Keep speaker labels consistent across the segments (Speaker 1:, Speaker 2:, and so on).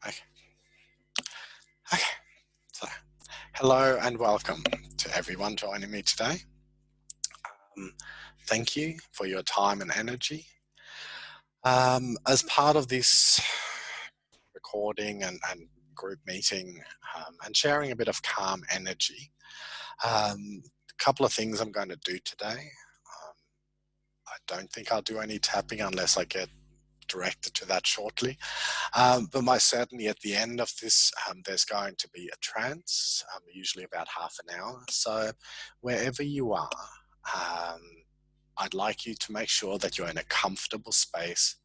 Speaker 1: Okay. Okay. So, hello and welcome to everyone joining me today. Thank you for your time and energy. As part of this recording and group meeting and sharing a bit of calm energy, a couple of things I'm going to do today. I don't think I'll do any tapping unless I get directed to that shortly. But most certainly at the end of this, there's going to be a trance, usually about half an hour. So wherever you are, I'd like you to make sure that you're in a comfortable space,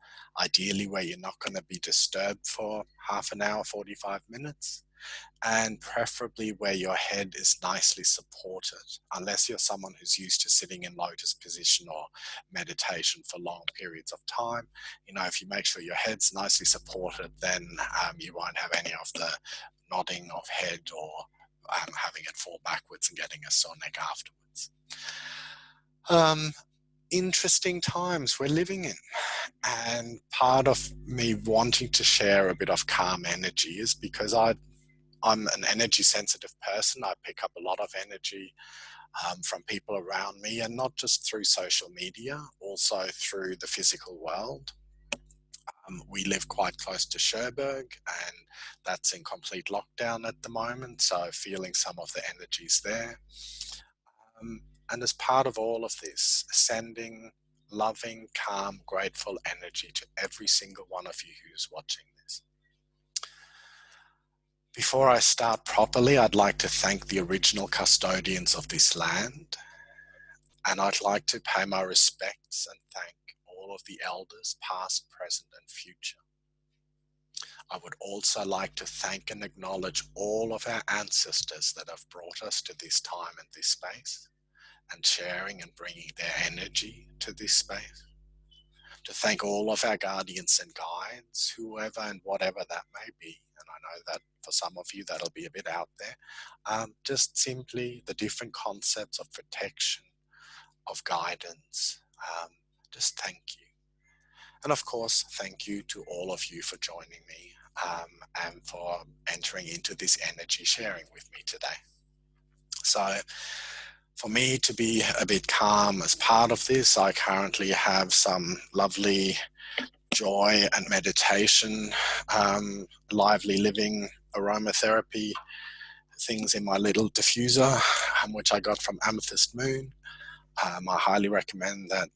Speaker 1: ideally where you're not going to be disturbed for half an hour, 45 minutes. And preferably where your head is nicely supported, unless you're someone who's used to sitting in lotus position or meditation for long periods of time. If you make sure your head's nicely supported, then you won't have any of the nodding of head or having it fall backwards and getting a sore neck afterwards. Interesting times we're living in, and part of me wanting to share a bit of calm energy is because I'm an energy sensitive person. I pick up a lot of energy from people around me, and not just through social media, also through the physical world. We live quite close to Cherbourg, and that's in complete lockdown at the moment, so feeling some of the energies there. And as part of all of this, sending loving, calm, grateful energy to every single one of you who's watching this. Before I start properly, I'd like to thank the original custodians of this land, and I'd like to pay my respects and thank all of the elders, past, present, and future. I would also like to thank and acknowledge all of our ancestors that have brought us to this time and this space, and sharing and bringing their energy to this space. To thank all of our guardians and guides, whoever and whatever that may be. And I know that for some of you that'll be a bit out there. Just simply the different concepts of protection, of guidance. Just thank you. And of course, thank you to all of you for joining me and for entering into this energy sharing with me today. So for me to be a bit calm as part of this, I currently have some lovely joy and meditation, lively living aromatherapy things in my little diffuser, which I got from Amethyst Moon. I highly recommend that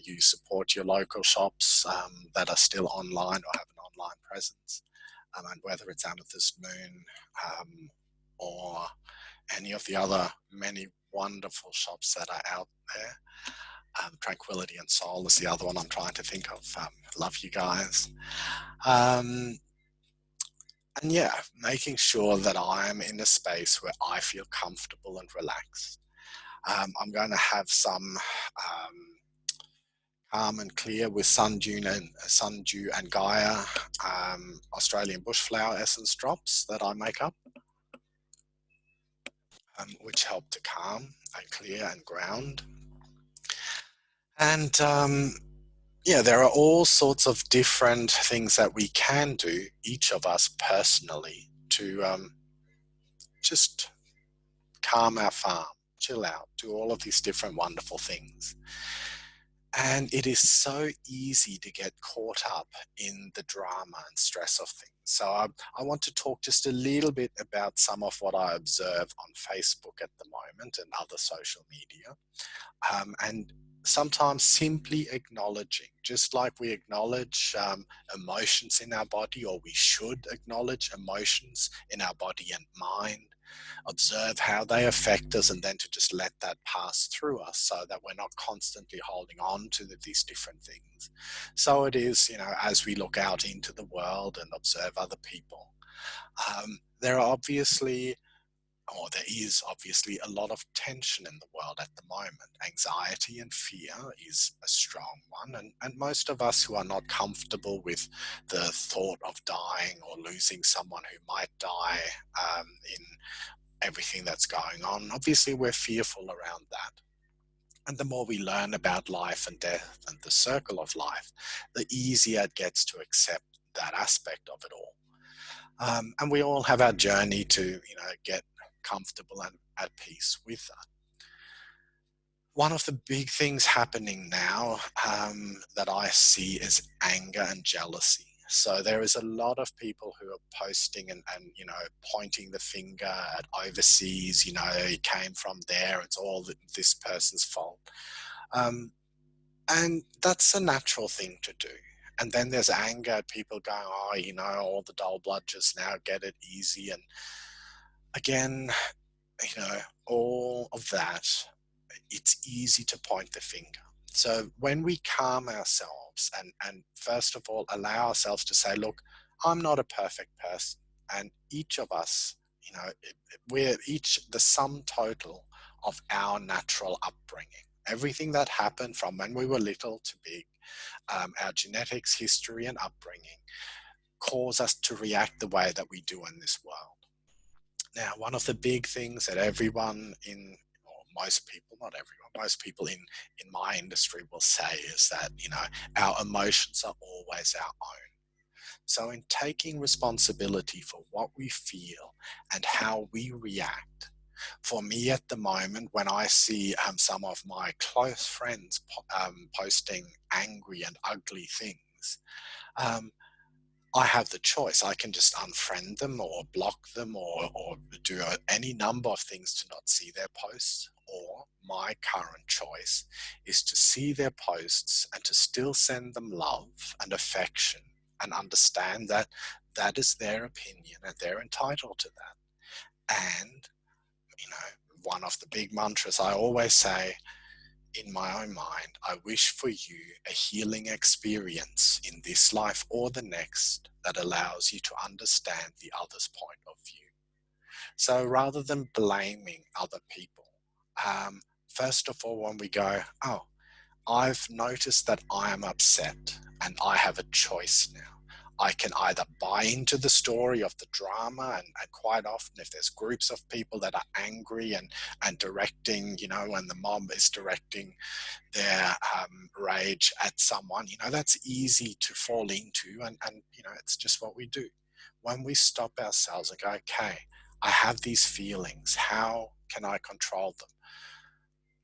Speaker 1: you support your local shops that are still online or have an online presence, and whether it's Amethyst Moon or any of the other many wonderful shops that are out there. Tranquility and Soul is the other one I'm trying to think of. Love you guys. And yeah, making sure that I'm in a space where I feel comfortable and relaxed. I'm going to have some Calm and Clear with Sundew and Gaia Australian bushflower essence drops that I make up, which help to calm and clear and ground. And yeah, there are all sorts of different things that we can do, each of us personally, to just calm our farm, chill out, do all of these different wonderful things. And it is so easy to get caught up in the drama and stress of things. So I want to talk just a little bit about some of what I observe on Facebook at the moment and other social media. And sometimes simply acknowledging, just like we acknowledge emotions in our body, or we should acknowledge emotions in our body and mind, observe how they affect us, and then to just let that pass through us so that we're not constantly holding on to these different things. So it is, as we look out into the world and observe other people, there is obviously a lot of tension in the world at the moment. Anxiety and fear is a strong one, and most of us who are not comfortable with the thought of dying or losing someone who might die in everything that's going on, obviously we're fearful around that. And the more we learn about life and death and the circle of life, the easier it gets to accept that aspect of it all. And we all have our journey to, get comfortable and at peace with that. One of the big things happening now that I see is anger and jealousy. So there is a lot of people who are posting and pointing the finger at overseas. It came from there. It's all this person's fault. And that's a natural thing to do. And then there's anger at people going, all the dull bludgers now get it easy. And again, all of that, it's easy to point the finger. So when we calm ourselves and first of all allow ourselves to say, look, I'm not a perfect person, and each of us, we're each the sum total of our natural upbringing. Everything that happened from when we were little to big, our genetics, history, and upbringing cause us to react the way that we do in this world. Now, one of the big things that everyone most people, not everyone, most people in my industry will say is that, our emotions are always our own. So in taking responsibility for what we feel and how we react, for me at the moment, when I see some of my close friends posting angry and ugly things, I have the choice. I can just unfriend them or block them or do any number of things to not see their posts. Or my current choice is to see their posts and to still send them love and affection and understand that that is their opinion and they're entitled to that. And, one of the big mantras I always say in my own mind, I wish for you a healing experience in this life or the next that allows you to understand the other's point of view. So rather than blaming other people, first of all, when we go, I've noticed that I am upset and I have a choice now. I can either buy into the story of the drama, and quite often if there's groups of people that are angry and directing, when the mob is directing their rage at someone, that's easy to fall into, and it's just what we do. When we stop ourselves and go, okay, I have these feelings, how can I control them?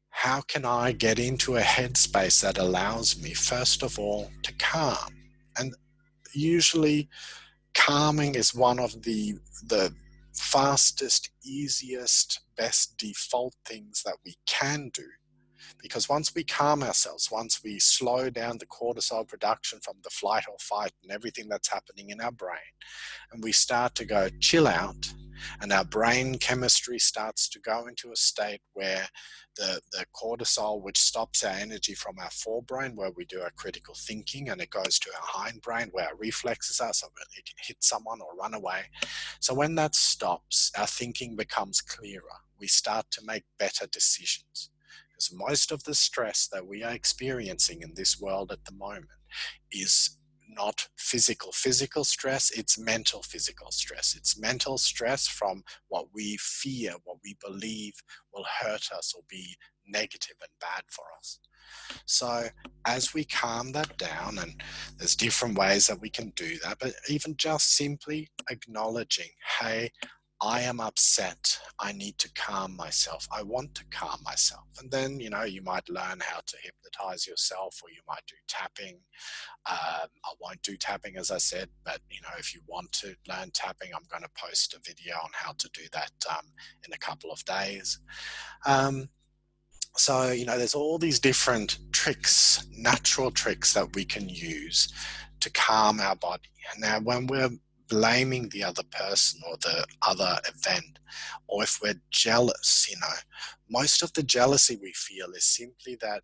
Speaker 1: How can I get into a headspace that allows me, first of all, to calm? And usually calming is one of the fastest, easiest, best default things that we can do. Because once we calm ourselves, once we slow down the cortisol production from the flight or fight and everything that's happening in our brain, and we start to go chill out, and our brain chemistry starts to go into a state where the cortisol, which stops our energy from our forebrain, where we do our critical thinking, and it goes to our hindbrain, where our reflexes are, so it can hit someone or run away. So when that stops, our thinking becomes clearer. We start to make better decisions. Because most of the stress that we are experiencing in this world at the moment is not physical stress, it's mental physical stress. It's mental stress from what we fear, what we believe will hurt us or be negative and bad for us. So as we calm that down, and there's different ways that we can do that, but even just simply acknowledging, hey, I am upset. I need to calm myself. I want to calm myself. And then, you might learn how to hypnotize yourself, or you might do tapping. I won't do tapping, as I said, but, if you want to learn tapping, I'm going to post a video on how to do that in a couple of days. So, there's all these different tricks, natural tricks that we can use to calm our body. Now, when we're blaming the other person or the other event, or if we're jealous, most of the jealousy we feel is simply that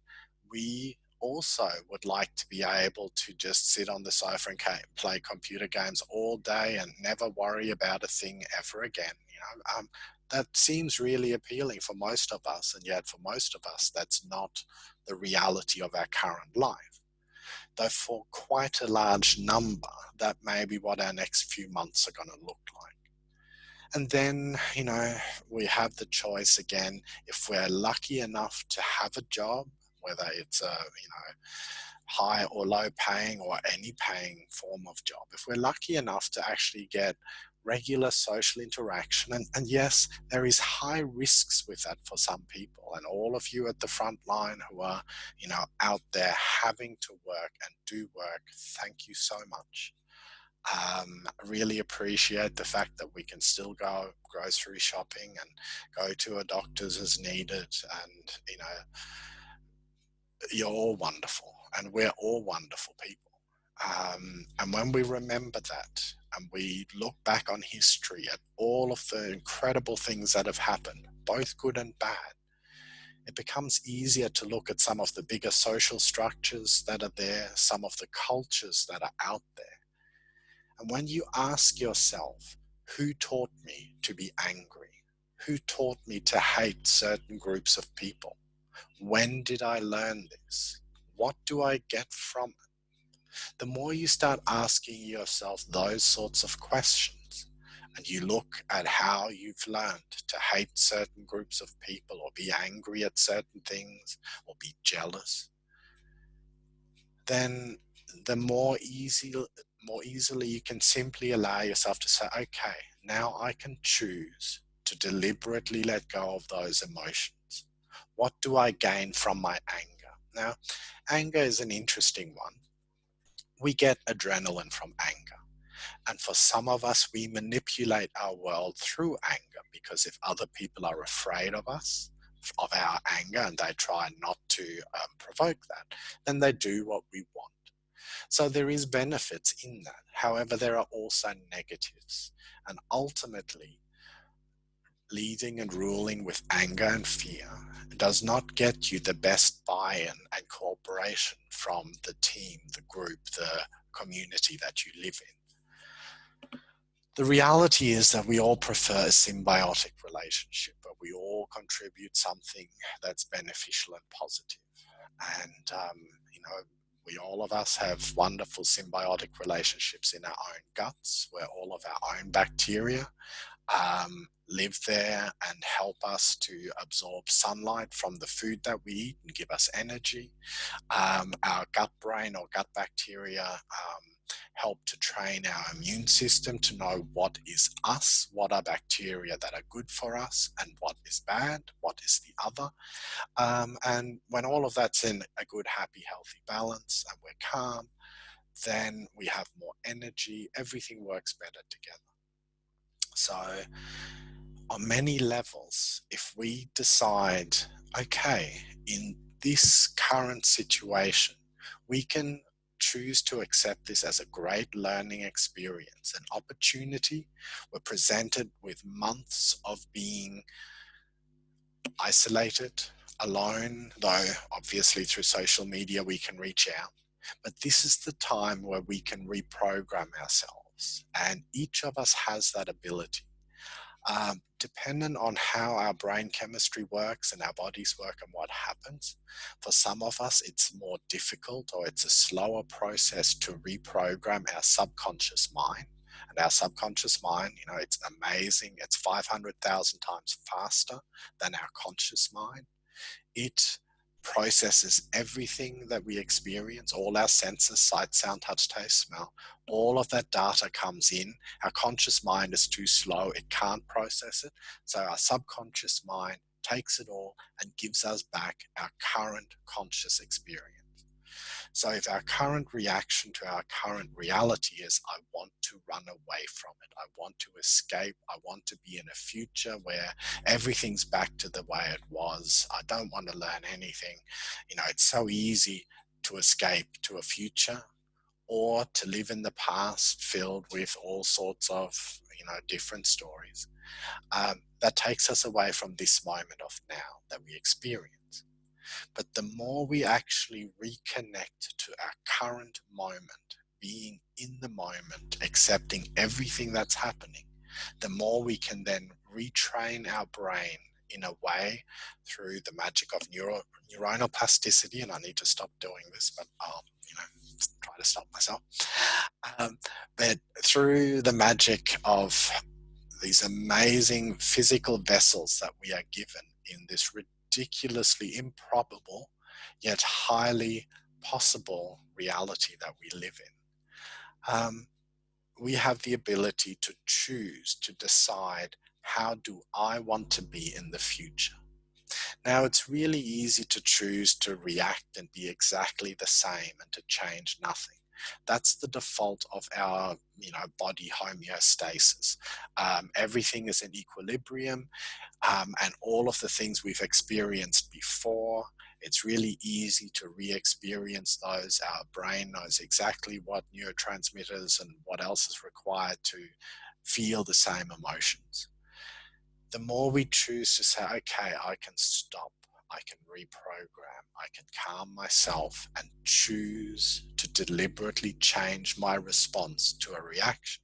Speaker 1: we also would like to be able to just sit on the sofa and play computer games all day and never worry about a thing ever again. That seems really appealing for most of us, and yet for most of us, that's not the reality of our current life. Though for quite a large number, that may be what our next few months are going to look like. And then, we have the choice again, if we're lucky enough to have a job, whether it's a, high or low paying or any paying form of job, if we're lucky enough to actually get regular social interaction, and yes, there is high risks with that for some people, and all of you at the front line who are, out there having to work and do work, thank you so much. I really appreciate the fact that we can still go grocery shopping and go to a doctor's as needed, and you're all wonderful, and we're all wonderful people. And when we remember that, and we look back on history at all of the incredible things that have happened, both good and bad, it becomes easier to look at some of the bigger social structures that are there, some of the cultures that are out there. And when you ask yourself, who taught me to be angry? Who taught me to hate certain groups of people? When did I learn this? What do I get from it? The more you start asking yourself those sorts of questions, and you look at how you've learned to hate certain groups of people, or be angry at certain things, or be jealous, then the more easily you can simply allow yourself to say, okay, now I can choose to deliberately let go of those emotions. What do I gain from my anger? Now, anger is an interesting one. We get adrenaline from anger. And for some of us, we manipulate our world through anger, because if other people are afraid of us, of our anger, and they try not to provoke that, then they do what we want. So there is benefits in that. However, there are also negatives. And ultimately, leading and ruling with anger and fear does not get you the best buy-in and cooperation from the team, the group, the community that you live in. The reality is that we all prefer a symbiotic relationship, but we all contribute something that's beneficial and positive. And, we all of us have wonderful symbiotic relationships in our own guts, where all of our own bacteria live there and help us to absorb sunlight from the food that we eat and give us energy. Our gut brain or gut bacteria help to train our immune system to know what is us, what are bacteria that are good for us, and what is bad, what is the other. And when all of that's in a good, happy, healthy balance, and we're calm, then we have more energy, everything works better together. So on many levels, if we decide, okay, in this current situation, we can choose to accept this as a great learning experience, an opportunity. We're presented with months of being isolated, alone, though obviously through social media we can reach out. But this is the time where we can reprogram ourselves, and each of us has that ability. Dependent on how our brain chemistry works and our bodies work and what happens, for some of us it's more difficult, or it's a slower process to reprogram our subconscious mind. And our subconscious mind, it's amazing. It's 500,000 times faster than our conscious mind. It processes everything that we experience, all our senses, sight, sound, touch, taste, smell. All of that data comes in. Our conscious mind is too slow. It can't process it. So our subconscious mind takes it all and gives us back our current conscious experience. So if our current reaction to our current reality is, I want to run away from it, I want to escape, I want to be in a future where everything's back to the way it was, I don't want to learn anything. It's so easy to escape to a future, or to live in the past filled with all sorts of, different stories. That takes us away from this moment of now that we experience. But the more we actually reconnect to our current moment, being in the moment, accepting everything that's happening, the more we can then retrain our brain in a way through the magic of neuronal plasticity. And I need to stop doing this, but I'll, try to stop myself. But through the magic of these amazing physical vessels that we are given in this ridiculously improbable yet highly possible reality that we live in. We have the ability to choose, to decide, how do I want to be in the future? Now, it's really easy to choose to react and be exactly the same and to change nothing. That's the default of our, body homeostasis. Everything is in equilibrium, and all of the things we've experienced before, it's really easy to re-experience those. Our brain knows exactly what neurotransmitters and what else is required to feel the same emotions. The more we choose to say, okay, I can stop, I can reprogram, I can calm myself and choose to deliberately change my response to a reaction,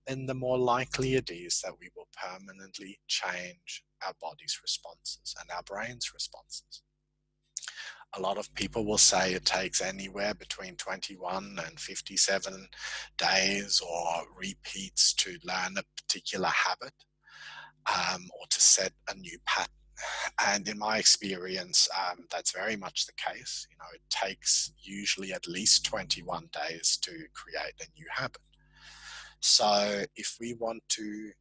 Speaker 1: then the more likely it is that we will permanently change our body's responses and our brain's responses. A lot of people will say it takes anywhere between 21 and 57 days or repeats to learn a particular habit, or to set a new pattern. And in my experience, that's very much the case. It takes usually at least 21 days to create a new habit. So if we want to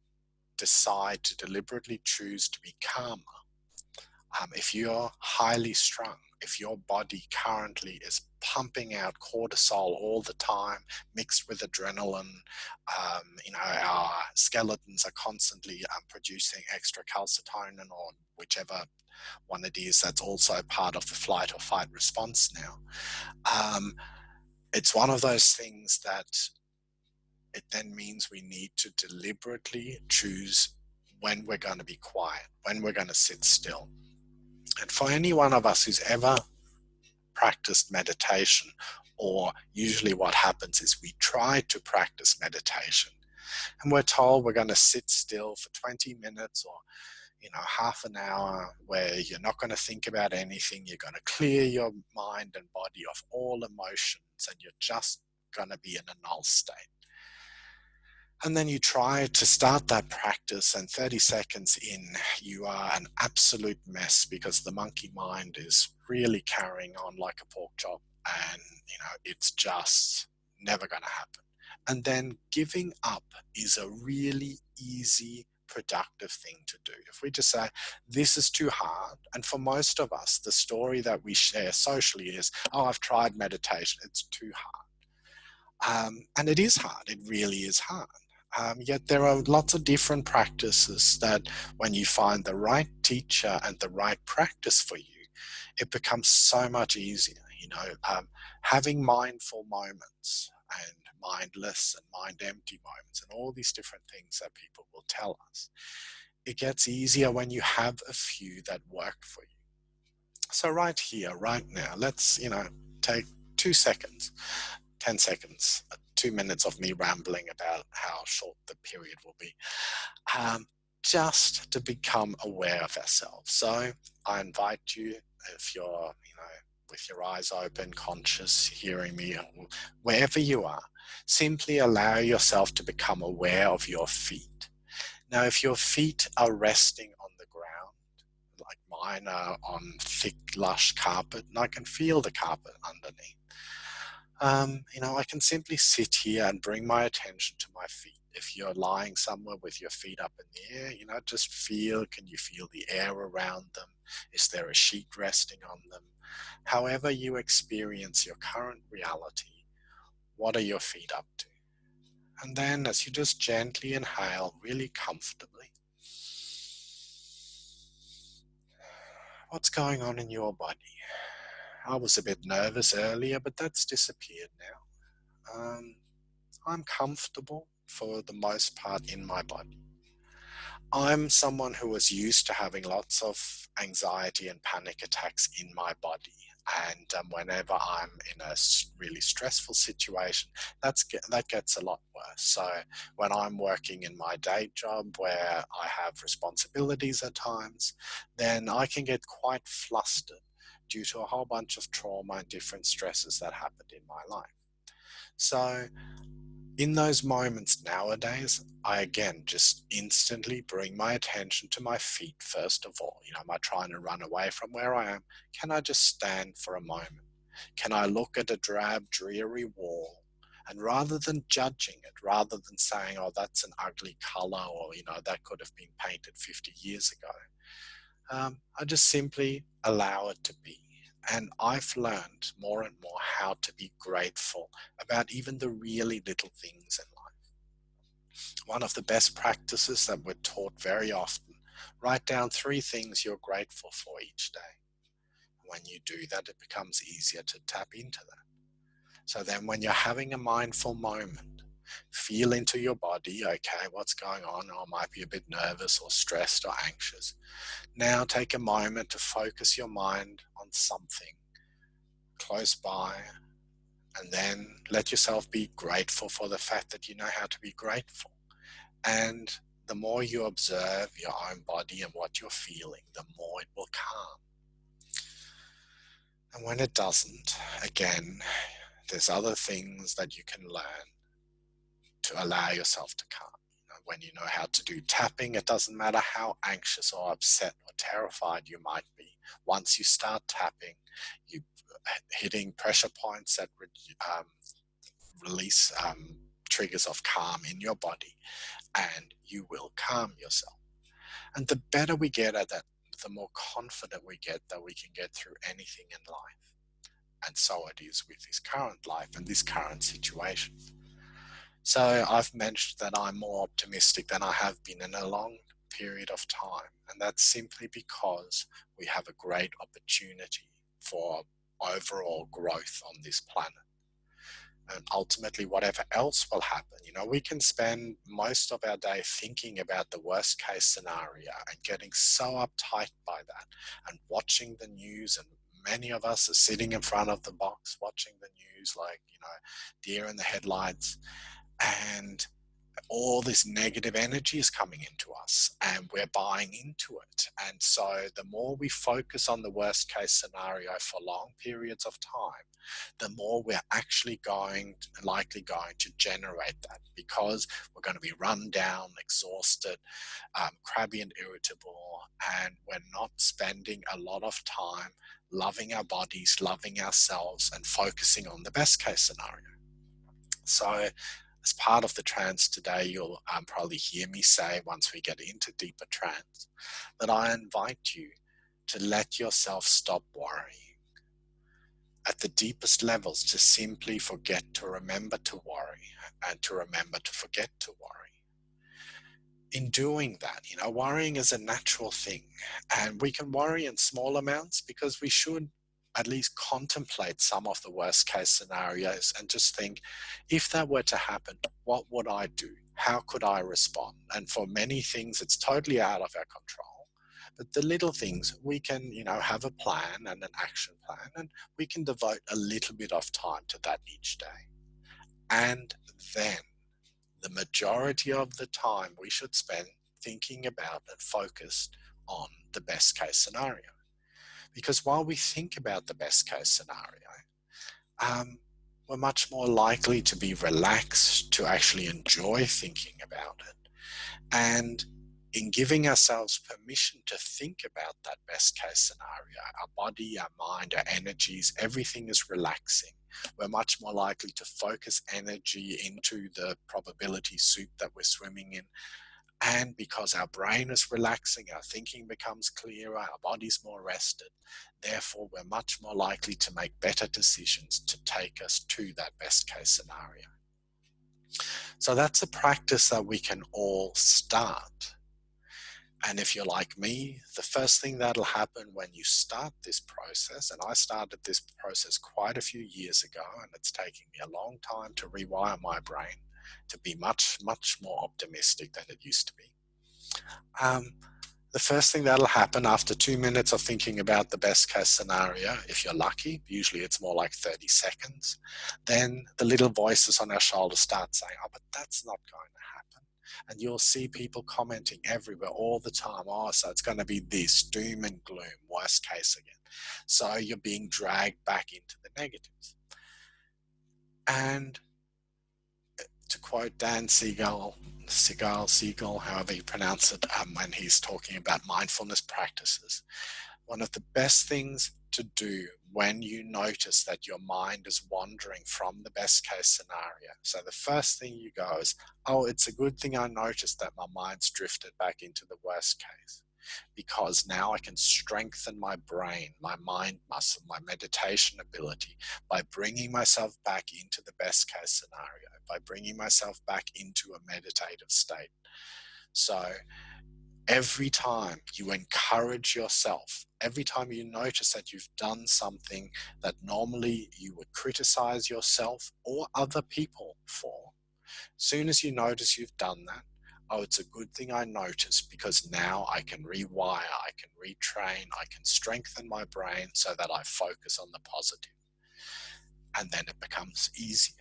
Speaker 1: decide to deliberately choose to be calmer, if you're highly strung, if your body currently is pumping out cortisol all the time, mixed with adrenaline, our skeletons are constantly producing extra calcitonin, or whichever one it is that's also part of the flight or fight response now. It's one of those things that it then means we need to deliberately choose when we're going to be quiet, when we're going to sit still. And for any one of us who's ever practiced meditation, or usually what happens is we try to practice meditation and we're told we're going to sit still for 20 minutes or half an hour, where you're not going to think about anything, you're going to clear your mind and body of all emotions, and you're just going to be in a null state. And then you try to start that practice, and 30 seconds in, you are an absolute mess because the monkey mind is really carrying on like a pork chop, and it's just never going to happen. And then giving up is a really easy, productive thing to do. If we just say, this is too hard, and for most of us, the story that we share socially is, oh, I've tried meditation, it's too hard. And it is hard, it really is hard. Yet there are lots of different practices that when you find the right teacher and the right practice for you, it becomes so much easier. Having mindful moments and mindless and mind empty moments and all these different things that people will tell us. It gets easier when you have a few that work for you. So right here, right now, let's, take 2 seconds, 10 seconds, 2 minutes of me rambling about how short the period will be, just to become aware of ourselves. So I invite you, if you're, with your eyes open, conscious, hearing me, wherever you are, simply allow yourself to become aware of your feet. Now, if your feet are resting on the ground, like mine are on thick, lush carpet, and I can feel the carpet underneath, I can simply sit here and bring my attention to my feet. If you're lying somewhere with your feet up in the air, just feel, can you feel the air around them? Is there a sheet resting on them? However you experience your current reality, what are your feet up to? And then as you just gently inhale, really comfortably, what's going on in your body? I was a bit nervous earlier, but that's disappeared now. I'm comfortable for the most part in my body. I'm someone who was used to having lots of anxiety and panic attacks in my body. And whenever I'm in a really stressful situation, that gets a lot worse. So when I'm working in my day job where I have responsibilities at times, then I can get quite flustered due to a whole bunch of trauma and different stresses that happened in my life. So in those moments nowadays, I again just instantly bring my attention to my feet first of all. Am I trying to run away from where I am? Can I just stand for a moment? Can I look at a drab, dreary wall, and rather than judging it, rather than saying, oh, that's an ugly color, or, that could have been painted 50 years ago, I just simply allow it to be. And I've learned more and more how to be grateful about even the really little things in life. One of the best practices that we're taught very often, write down 3 things you're grateful for each day. When you do that, it becomes easier to tap into that. So then when you're having a mindful moment, feel into your body, okay, what's going on? Or I might be a bit nervous or stressed or anxious. Now take a moment to focus your mind on something close by, and then let yourself be grateful for the fact that you know how to be grateful. And the more you observe your own body and what you're feeling, the more it will calm. And when it doesn't, again, there's other things that you can learn to allow yourself to calm. When you know how to do tapping, it doesn't matter how anxious or upset or terrified you might be. Once you start tapping, you hitting pressure points that release triggers of calm in your body, and you will calm yourself. And the better we get at that, the more confident we get that we can get through anything in life. And so it is with this current life and this current situation. So I've mentioned that I'm more optimistic than I have been in a long period of time. And that's simply because we have a great opportunity for overall growth on this planet. And ultimately, whatever else will happen, we can spend most of our day thinking about the worst case scenario and getting so uptight by that and watching the news. And many of us are sitting in front of the box watching the news like, deer in the headlights. And all this negative energy is coming into us and we're buying into it. And so the more we focus on the worst case scenario for long periods of time, the more we're actually likely going to generate that, because we're going to be run down, exhausted, crabby and irritable, and we're not spending a lot of time loving our bodies, loving ourselves, and focusing on the best case scenario. So as part of the trance today, you'll probably hear me say, once we get into deeper trance, that I invite you to let yourself stop worrying. At the deepest levels, to simply forget to remember to worry and to remember to forget to worry. In doing that, worrying is a natural thing, and we can worry in small amounts because we should at least contemplate some of the worst case scenarios and just think, if that were to happen, what would I do? How could I respond? And for many things, it's totally out of our control. But the little things, we can, have a plan and an action plan, and we can devote a little bit of time to that each day. And then the majority of the time we should spend thinking about and focused on the best case scenario. Because while we think about the best case scenario, we're much more likely to be relaxed, to actually enjoy thinking about it. And in giving ourselves permission to think about that best case scenario, our body, our mind, our energies, everything is relaxing. We're much more likely to focus energy into the probability soup that we're swimming in. And because our brain is relaxing, our thinking becomes clearer, our body's more rested. Therefore, we're much more likely to make better decisions to take us to that best case scenario. So that's a practice that we can all start. And if you're like me, the first thing that'll happen when you start this process, and I started this process quite a few years ago, and it's taking me a long time to rewire my brain to be much, much more optimistic than it used to be. The first thing that'll happen after 2 minutes of thinking about the best case scenario, if you're lucky, usually it's more like 30 seconds, then the little voices on our shoulders start saying, oh, but that's not going to happen. And you'll see people commenting everywhere all the time, oh, so it's going to be this, doom and gloom, worst case again. So you're being dragged back into the negatives. And to quote Dan Siegel, however you pronounce it, when he's talking about mindfulness practices, one of the best things to do when you notice that your mind is wandering from the best case scenario. So the first thing you go is, oh, it's a good thing I noticed that my mind's drifted back into the worst case, because now I can strengthen my brain, my mind muscle, my meditation ability by bringing myself back into the best case scenario, by bringing myself back into a meditative state. So every time you encourage yourself, every time you notice that you've done something that normally you would criticize yourself or other people for, soon as you notice you've done that, oh, it's a good thing I noticed, because now I can rewire, I can retrain, I can strengthen my brain so that I focus on the positive. And then it becomes easier.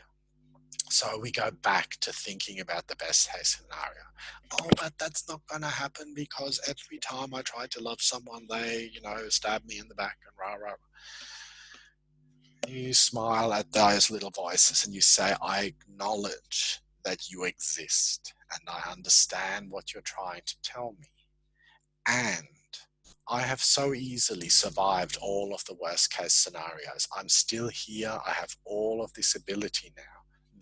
Speaker 1: So we go back to thinking about the best case scenario. Oh, but that's not going to happen because every time I try to love someone, they, stab me in the back and rah, rah. You smile at those little voices and you say, I acknowledge that you exist and I understand what you're trying to tell me. And I have so easily survived all of the worst case scenarios. I'm still here. I have all of this ability now.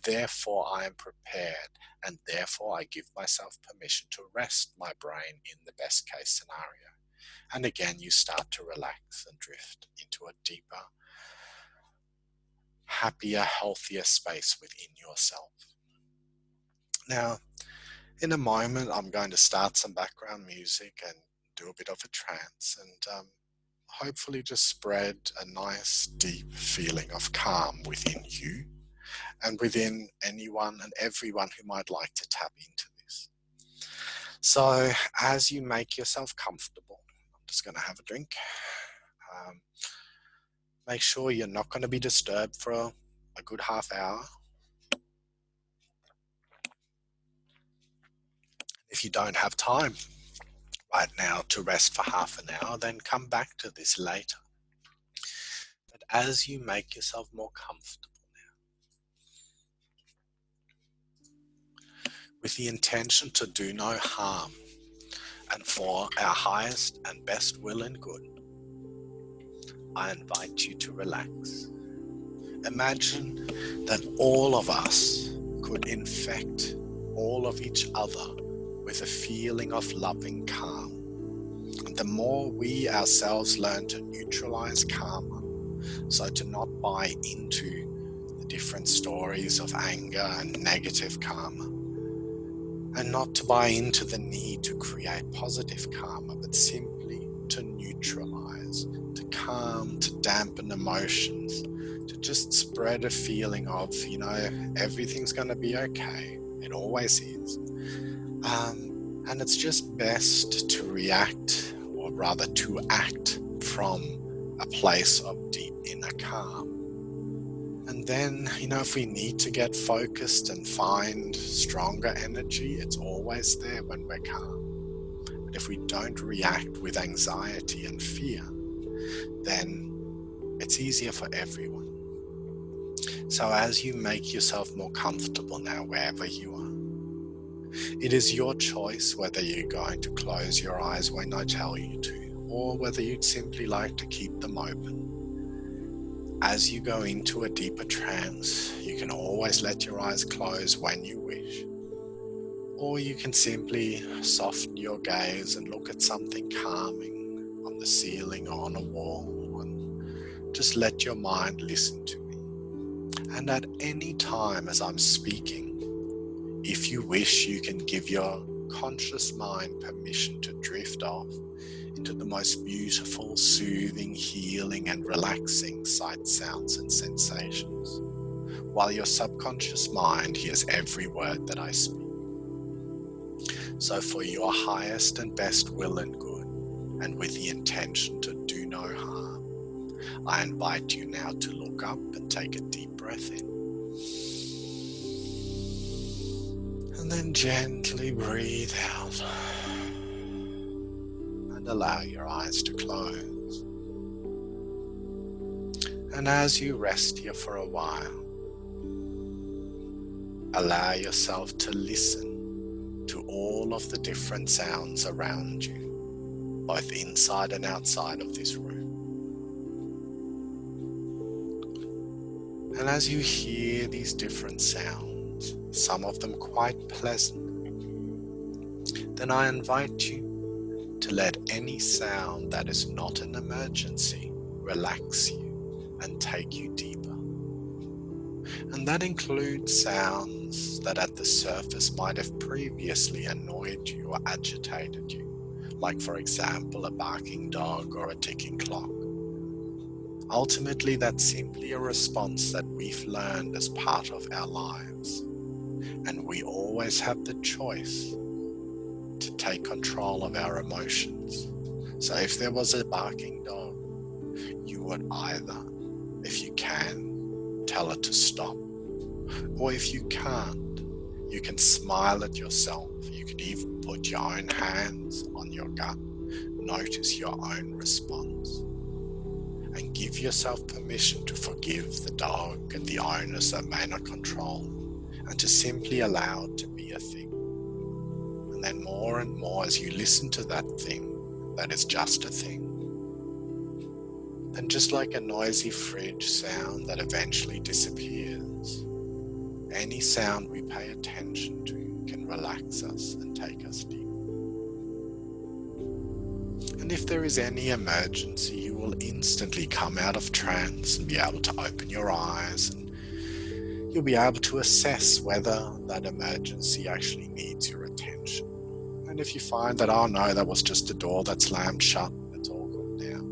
Speaker 1: Therefore, I am prepared, and therefore I give myself permission to rest my brain in the best case scenario. And again, you start to relax and drift into a deeper, happier, healthier space within yourself. Now, in a moment, I'm going to start some background music and do a bit of a trance and hopefully just spread a nice, deep feeling of calm within you and within anyone and everyone who might like to tap into this. So as you make yourself comfortable, I'm just going to have a drink. Make sure you're not going to be disturbed for a good half hour. If you don't have time right now to rest for half an hour, then come back to this later. But as you make yourself more comfortable, with the intention to do no harm and for our highest and best will and good, I invite you to relax. Imagine that all of us could infect all of each other with a feeling of loving calm. And the more we ourselves learn to neutralize karma, so to not buy into the different stories of anger and negative karma, and not to buy into the need to create positive karma, but simply to neutralize, to calm, to dampen emotions, to just spread a feeling of, everything's going to be okay. It always is. And it's just best to react, or rather to act from a place of deep inner calm. And then, if we need to get focused and find stronger energy, it's always there when we're calm. But if we don't react with anxiety and fear, then it's easier for everyone. So as you make yourself more comfortable now, wherever you are, it is your choice whether you're going to close your eyes when I tell you to, or whether you'd simply like to keep them open. As you go into a deeper trance, you can always let your eyes close when you wish. Or you can simply soften your gaze and look at something calming on the ceiling or on a wall, and just let your mind listen to me. And at any time as I'm speaking, if you wish, you can give your conscious mind permission to drift off into the most beautiful, soothing, healing and relaxing sights, sounds and sensations, while your subconscious mind hears every word that I speak. So for your highest and best will and good, and with the intention to do no harm, I invite you now to look up and take a deep breath in. And then gently breathe out. And allow your eyes to close. And as you rest here for a while, allow yourself to listen to all of the different sounds around you, both inside and outside of this room. And as you hear these different sounds, some of them quite pleasant, then I invite you to let any sound that is not an emergency relax you and take you deeper. And that includes sounds that at the surface might have previously annoyed you or agitated you, like for example a barking dog or a ticking clock. Ultimately, that's simply a response that we've learned as part of our lives, and we always have the choice to take control of our emotions. So if there was a barking dog, you would either, if you can, tell it to stop, or if you can't, you can smile at yourself. You could even put your own hands on your gut, notice your own response, and give yourself permission to forgive the dog and the owners that may not control, and to simply allow it to be a thing. And then more and more as you listen to that thing, that is just a thing, then just like a noisy fridge sound that eventually disappears, any sound we pay attention to can relax us and take us deep. And if there is any emergency, you will instantly come out of trance and be able to open your eyes, and you'll be able to assess whether that emergency actually needs your attention. And if you find that, oh no, that was just a door that slammed shut, it's all good now,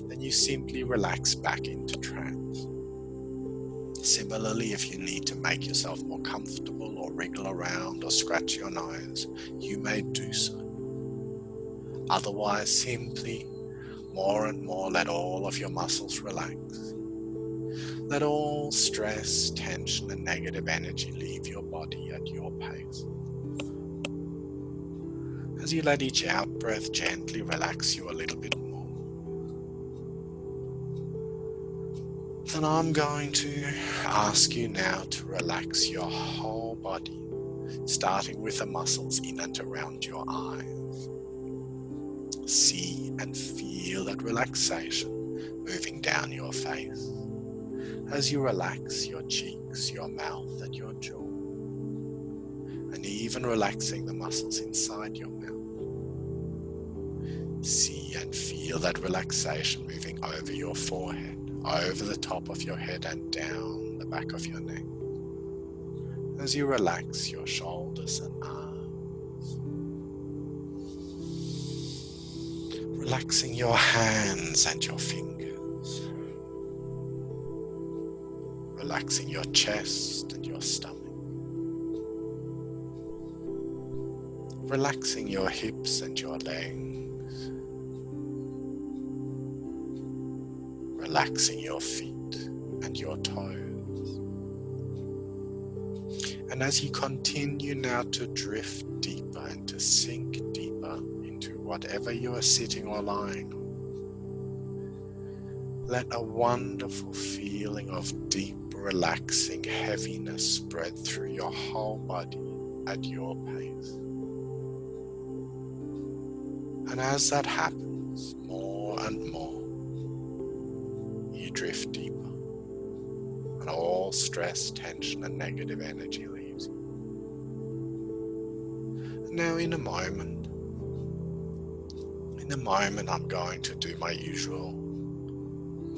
Speaker 1: then you simply relax back into trance. Similarly, if you need to make yourself more comfortable or wriggle around or scratch your nose, you may do so. Otherwise, simply more and more let all of your muscles relax. Let all stress, tension, and negative energy leave your body at your pace. As you let each out-breath gently relax you a little bit more, then I'm going to ask you now to relax your whole body, starting with the muscles in and around your eyes. See and feel that relaxation moving down your face as you relax your cheeks, your mouth, and your jaw, and even relaxing the muscles inside your mouth. See and feel that relaxation moving over your forehead, over the top of your head and down the back of your neck, as you relax your shoulders and arms. Relaxing your hands and your fingers. Relaxing your chest and your stomach. Relaxing your hips and your legs. Relaxing your feet and your toes. And as you continue now to drift deeper and to sink deeper into whatever you are sitting or lying on, let a wonderful feeling of deep, relaxing heaviness spread through your whole body at your pace. And as that happens more and more, you drift deeper, and all stress, tension, and negative energy leaves you. And now in a moment, I'm going to do my usual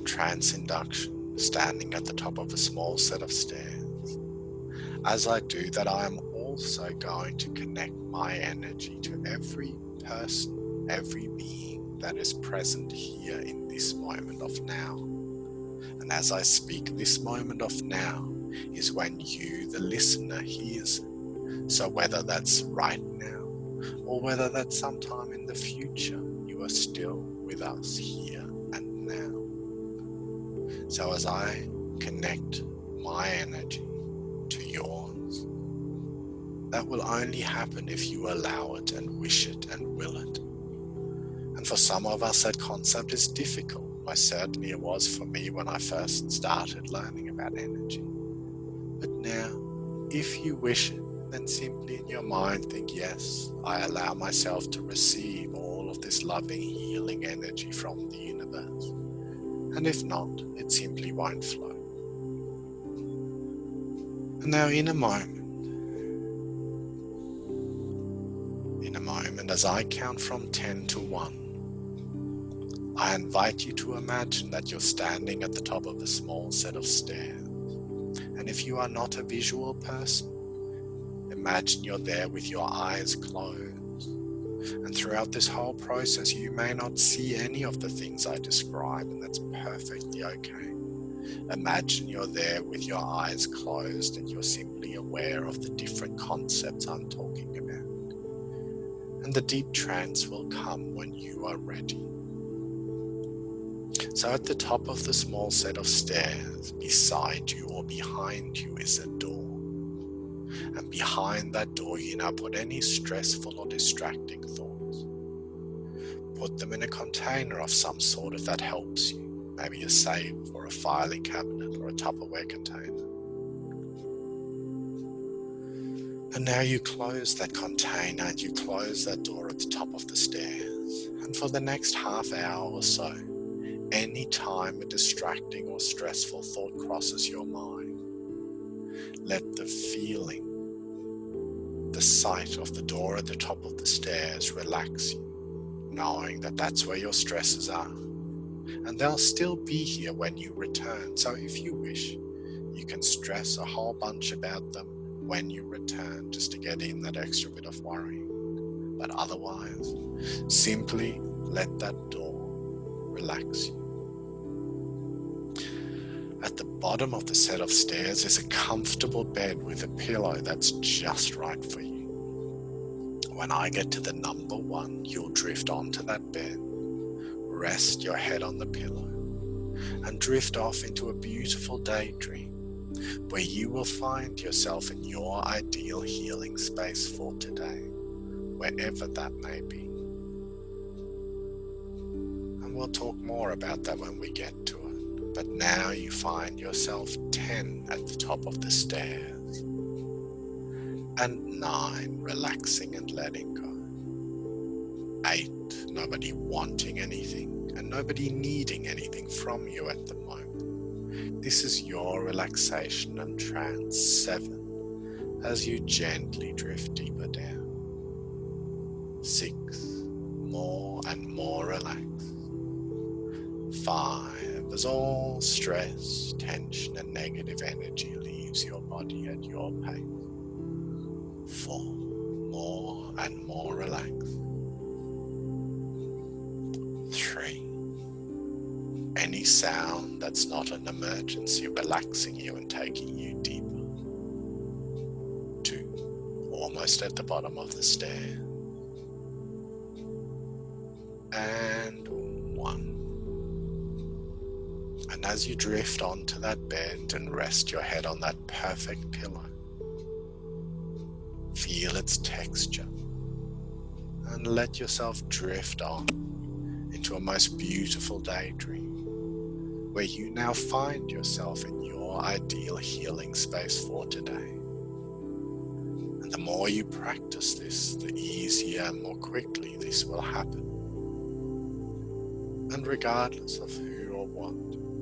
Speaker 1: trance induction, standing at the top of a small set of stairs. As I do that, I am also going to connect my energy to every person, every being that is present here in this moment of now. And as I speak, this moment of now is when you, the listener, hears it. So whether that's right now, or whether that's sometime in the future, you are still with us here and now. So as I connect my energy to yours, that will only happen if you allow it and wish it and will it. And for some of us, that concept is difficult. Most certainly it was for me when I first started learning about energy. But now, if you wish it, then simply in your mind think, yes, I allow myself to receive all of this loving, healing energy from the universe. And if not, it simply won't flow. And now in a moment, as I count from 10 to 1, I invite you to imagine that you're standing at the top of a small set of stairs. And if you are not a visual person, imagine you're there with your eyes closed. And throughout this whole process, you may not see any of the things I describe, and that's perfectly okay. Imagine you're there with your eyes closed and you're simply aware of the different concepts I'm talking about. And the deep trance will come when you are ready. So at the top of the small set of stairs, beside you or behind you is a door. And behind that door, you now put any stressful or distracting thoughts. Put them in a container of some sort if that helps you. Maybe a safe or a filing cabinet or a Tupperware container. And now you close that container and you close that door at the top of the stairs. And for the next half hour or so, any time a distracting or stressful thought crosses your mind, let the feeling, the sight of the door at the top of the stairs relax you, knowing that that's where your stresses are. And they'll still be here when you return. So if you wish, you can stress a whole bunch about them when you return, just to get in that extra bit of worrying. But otherwise, simply let that door relax you. At the bottom of the set of stairs is a comfortable bed with a pillow that's just right for you. When I get to the number 1, you'll drift onto that bed, rest your head on the pillow, and drift off into a beautiful daydream where you will find yourself in your ideal healing space for today, wherever that may be. And we'll talk more about that when we get to it. But now you find yourself 10 at the top of the stairs, and 9 relaxing and letting go. 8, nobody wanting anything and nobody needing anything from you at the moment. This is your relaxation and trance. 7, as you gently drift deeper down. 6, more and more relaxed. 5, as all stress, tension and negative energy leaves your body at your pace. 4, more and more relaxed. 3, any sound that's not an emergency relaxing you and taking you deeper. 2, almost at the bottom of the stair. And 1. And as you drift onto that bed and rest your head on that perfect pillow, feel its texture and let yourself drift on into a most beautiful daydream where you now find yourself in your ideal healing space for today. And the more you practice this, the easier and more quickly this will happen. And regardless of who or what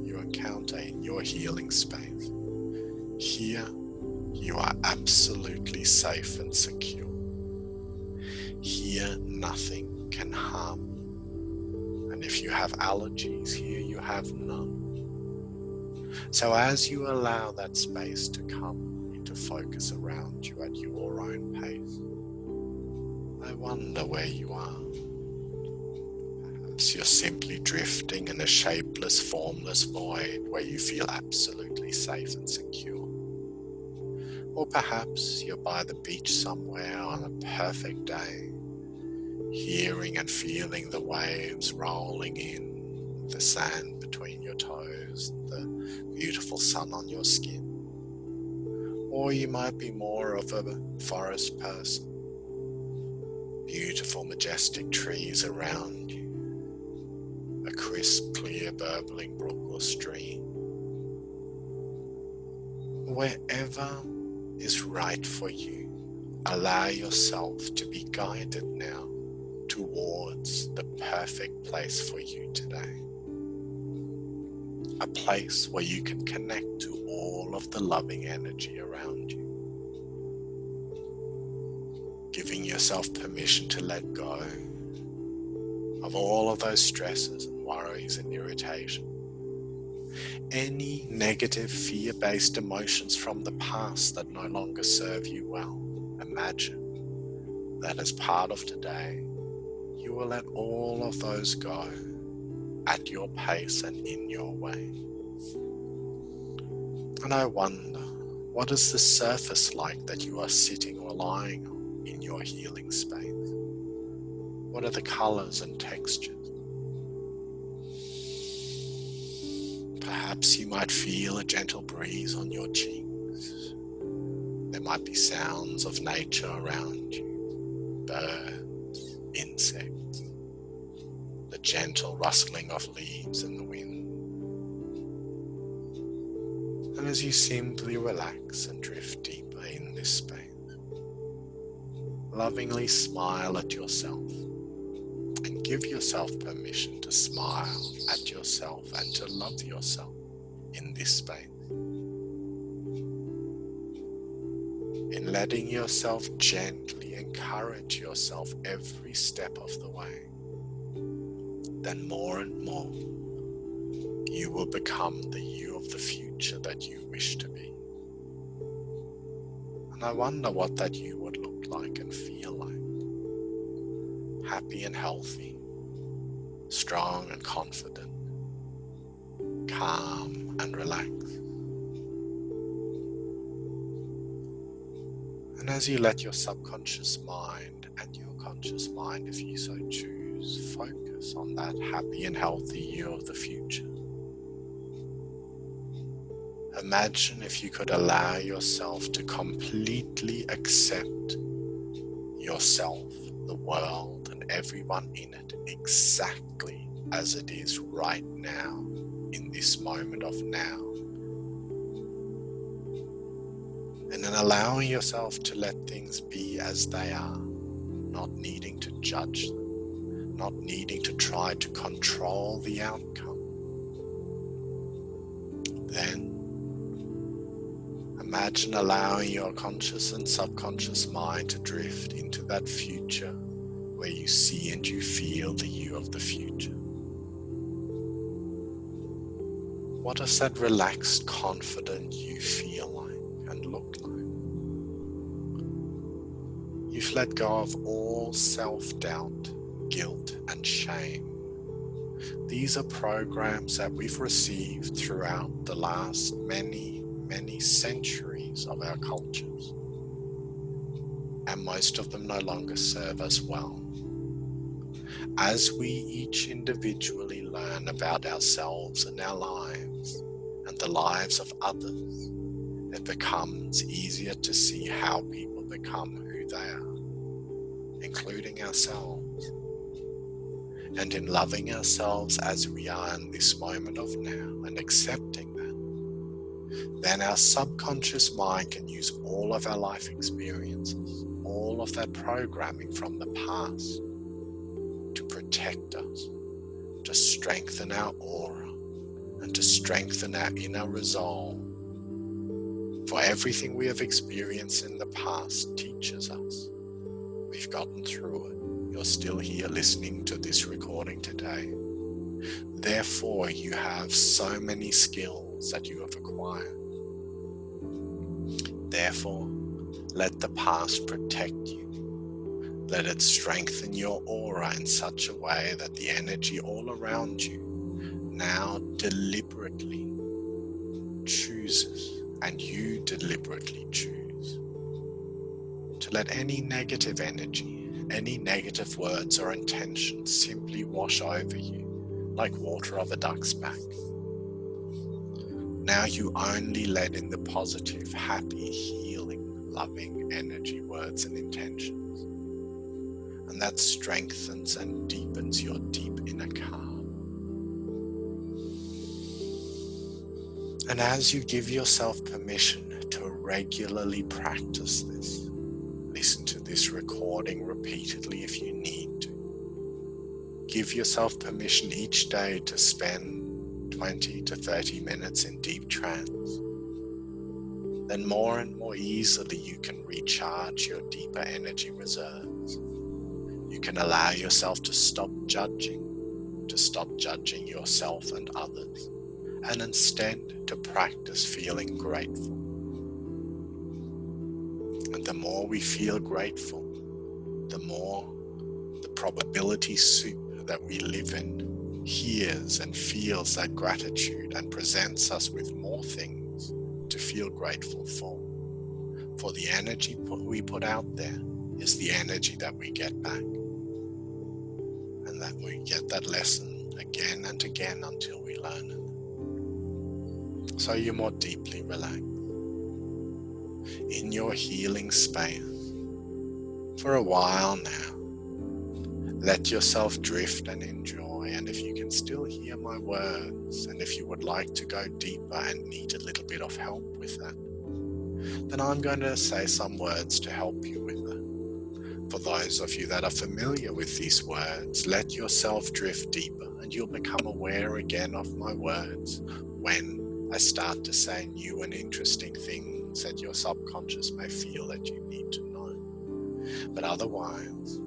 Speaker 1: you encounter in your healing space, here you are absolutely safe and secure. Here nothing can harm you. And if you have allergies, here you have none. So as you allow that space to come into focus around you at your own pace, I wonder where you are. Perhaps you're simply drifting in a shapeless, formless void where you feel absolutely safe and secure. Or perhaps you're by the beach somewhere on a perfect day, hearing and feeling the waves rolling in, the sand between your toes, the beautiful sun on your skin. Or you might be more of a forest person, beautiful majestic trees around you, a crisp, clear, burbling brook or stream. Wherever is right for you, allow yourself to be guided now towards the perfect place for you today. a place where you can connect to all of the loving energy around you, giving yourself permission to let go of all of those stresses and worries and irritation. Any negative fear-based emotions from the past that no longer serve you well, imagine that as part of today, you will let all of those go at your pace and in your way. And I wonder, what is the surface like that you are sitting or lying on in your healing space? What are the colors and textures? Perhaps you might feel a gentle breeze on your cheeks. There might be sounds of nature around you, birds, insects, the gentle rustling of leaves in the wind. And as you simply relax and drift deeper in this space, lovingly smile at yourself and give yourself permission to smile at yourself and to love yourself in this space. In letting yourself gently encourage yourself every step of the way, then more and more you will become the you of the future that you wish to be. And I wonder what that you would look like and feel like. Happy and healthy, strong and confident, calm and relaxed. And as you let your subconscious mind and your conscious mind, if you so choose, focus on that happy and healthy you of the future, imagine if you could allow yourself to completely accept yourself, the world, and everyone in it exactly as it is right now, in this moment of now. And then allowing yourself to let things be as they are, not needing to judge them, not needing to try to control the outcome. Then imagine allowing your conscious and subconscious mind to drift into that future where you see and you feel the you of the future. What does that relaxed, confident you feel like and look like? You've let go of all self-doubt, guilt, and shame. These are programs that we've received throughout the last many centuries of our cultures. And most of them no longer serve us well. As we each individually learn about ourselves and our lives and the lives of others, it becomes easier to see how people become who they are, including ourselves. And in loving ourselves as we are in this moment of now and accepting that, then our subconscious mind can use all of our life experiences, all of that programming from the past, to protect us, to strengthen our aura, and to strengthen our inner resolve. For everything we have experienced in the past teaches us. We've gotten through it. You're still here listening to this recording today. Therefore, you have so many skills that you have acquired. Therefore, let the past protect you. Let it strengthen your aura in such a way that the energy all around you now deliberately chooses, and you deliberately choose, to let any negative energy, any negative words or intentions simply wash over you like water of a duck's back. Now you only let in the positive, happy, healing, loving energy, words and intentions. And that strengthens and deepens your deep inner calm. And as you give yourself permission to regularly practice this, listen to this recording repeatedly if you need to. Give yourself permission each day to spend 20 to 30 minutes in deep trance, then more and more easily you can recharge your deeper energy reserves. You can allow yourself to stop judging yourself and others, and instead to practice feeling grateful. And the more we feel grateful, the more the probability soup that we live in hears and feels that gratitude and presents us with more things to feel grateful for. For the energy we put out there is the energy that we get back. And that we get that lesson again and again until we learn it. So you're more deeply relaxed in your healing space for a while now. Let yourself drift and enjoy, and if you can still hear my words, and if you would like to go deeper and need a little bit of help with that, then I'm going to say some words to help you with that. For those of you that are familiar with these words, let yourself drift deeper, and you'll become aware again of my words when I start to say new and interesting things that your subconscious may feel that you need to know. But otherwise,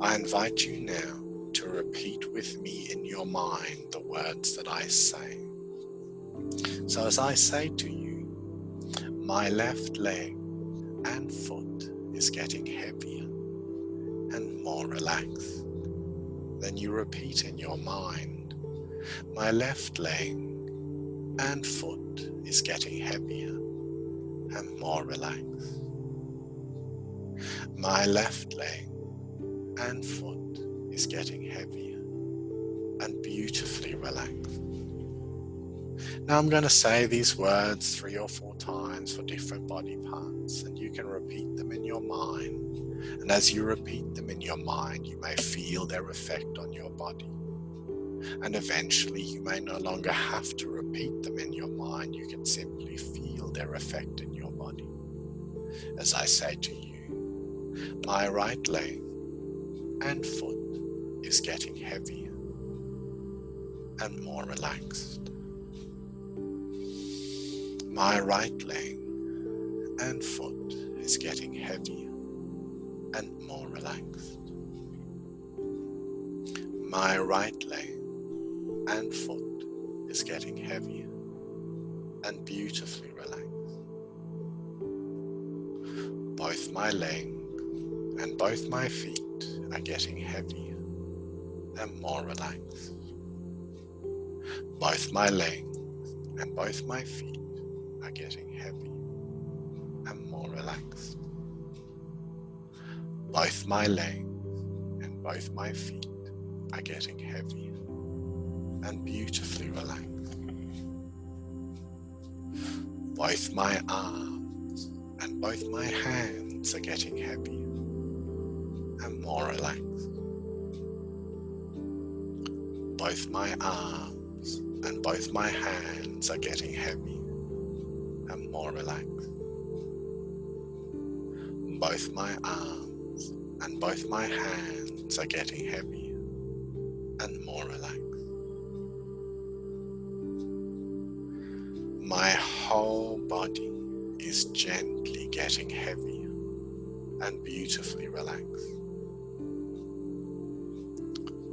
Speaker 1: I invite you now to repeat with me in your mind the words that I say. So as I say to you, my left leg and foot is getting heavier and more relaxed. Then you repeat in your mind, my left leg and foot is getting heavier and more relaxed. My left leg and foot is getting heavier and beautifully relaxed. Now I'm going to say these words 3 or 4 times for different body parts, and you can repeat them in your mind. And as you repeat them in your mind, you may feel their effect on your body. And eventually you may no longer have to repeat them in your mind. You can simply feel their effect in your body. As I say to you, my right leg and foot is getting heavier and more relaxed. My right leg and foot is getting heavier and more relaxed. My right leg and foot is getting heavier and beautifully relaxed. Both my legs and both my feet are getting heavier and more relaxed. Both my legs and both my feet are getting heavier and more relaxed. Both my legs and both my feet are getting heavier and beautifully relaxed. Both my arms and both my hands are getting heavier and more relaxed. Both my arms and both my hands are getting heavier and more relaxed. Both my arms and both my hands are getting heavier and more relaxed. My whole body is gently getting heavier and beautifully relaxed.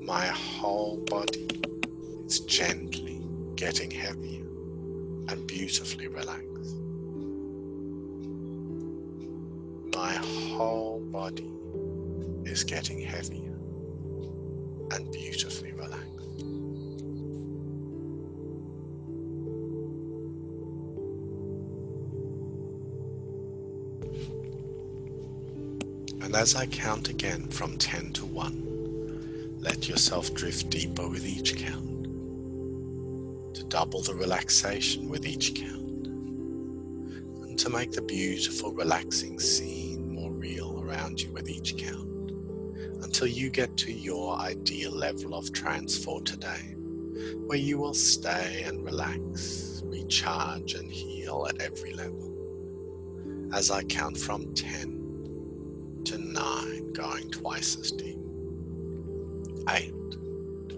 Speaker 1: My whole body is gently getting heavier and beautifully relaxed. My whole body is getting heavier and beautifully relaxed. And as I count again from 10 to 1, let yourself drift deeper with each count, to double the relaxation with each count, and to make the beautiful relaxing scene more real around you with each count, until you get to your ideal level of trance for today, where you will stay and relax, recharge and heal at every level. As I count from 10 to 9, going twice as deep, 8,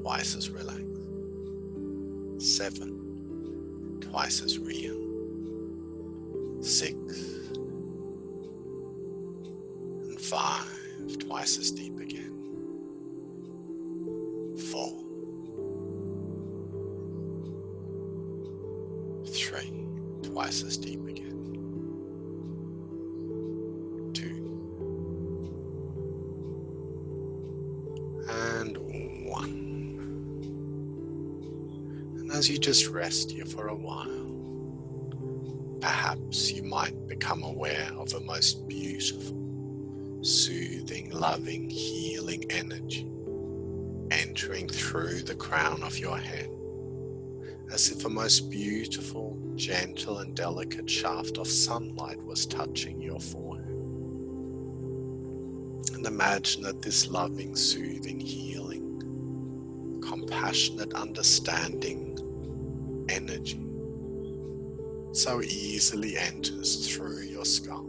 Speaker 1: twice as relaxed, 7, twice as real. 6 and 5, twice as deep again. 4, 3, twice as deep again. 2 and 1. And as you just rest here for a while, perhaps you might become aware of a most beautiful, soothing, loving, healing energy entering through the crown of your head, as if a most beautiful, gentle and delicate shaft of sunlight was touching your forehead. And imagine that this loving, soothing, healing, compassionate, understanding energy so easily enters through your skull.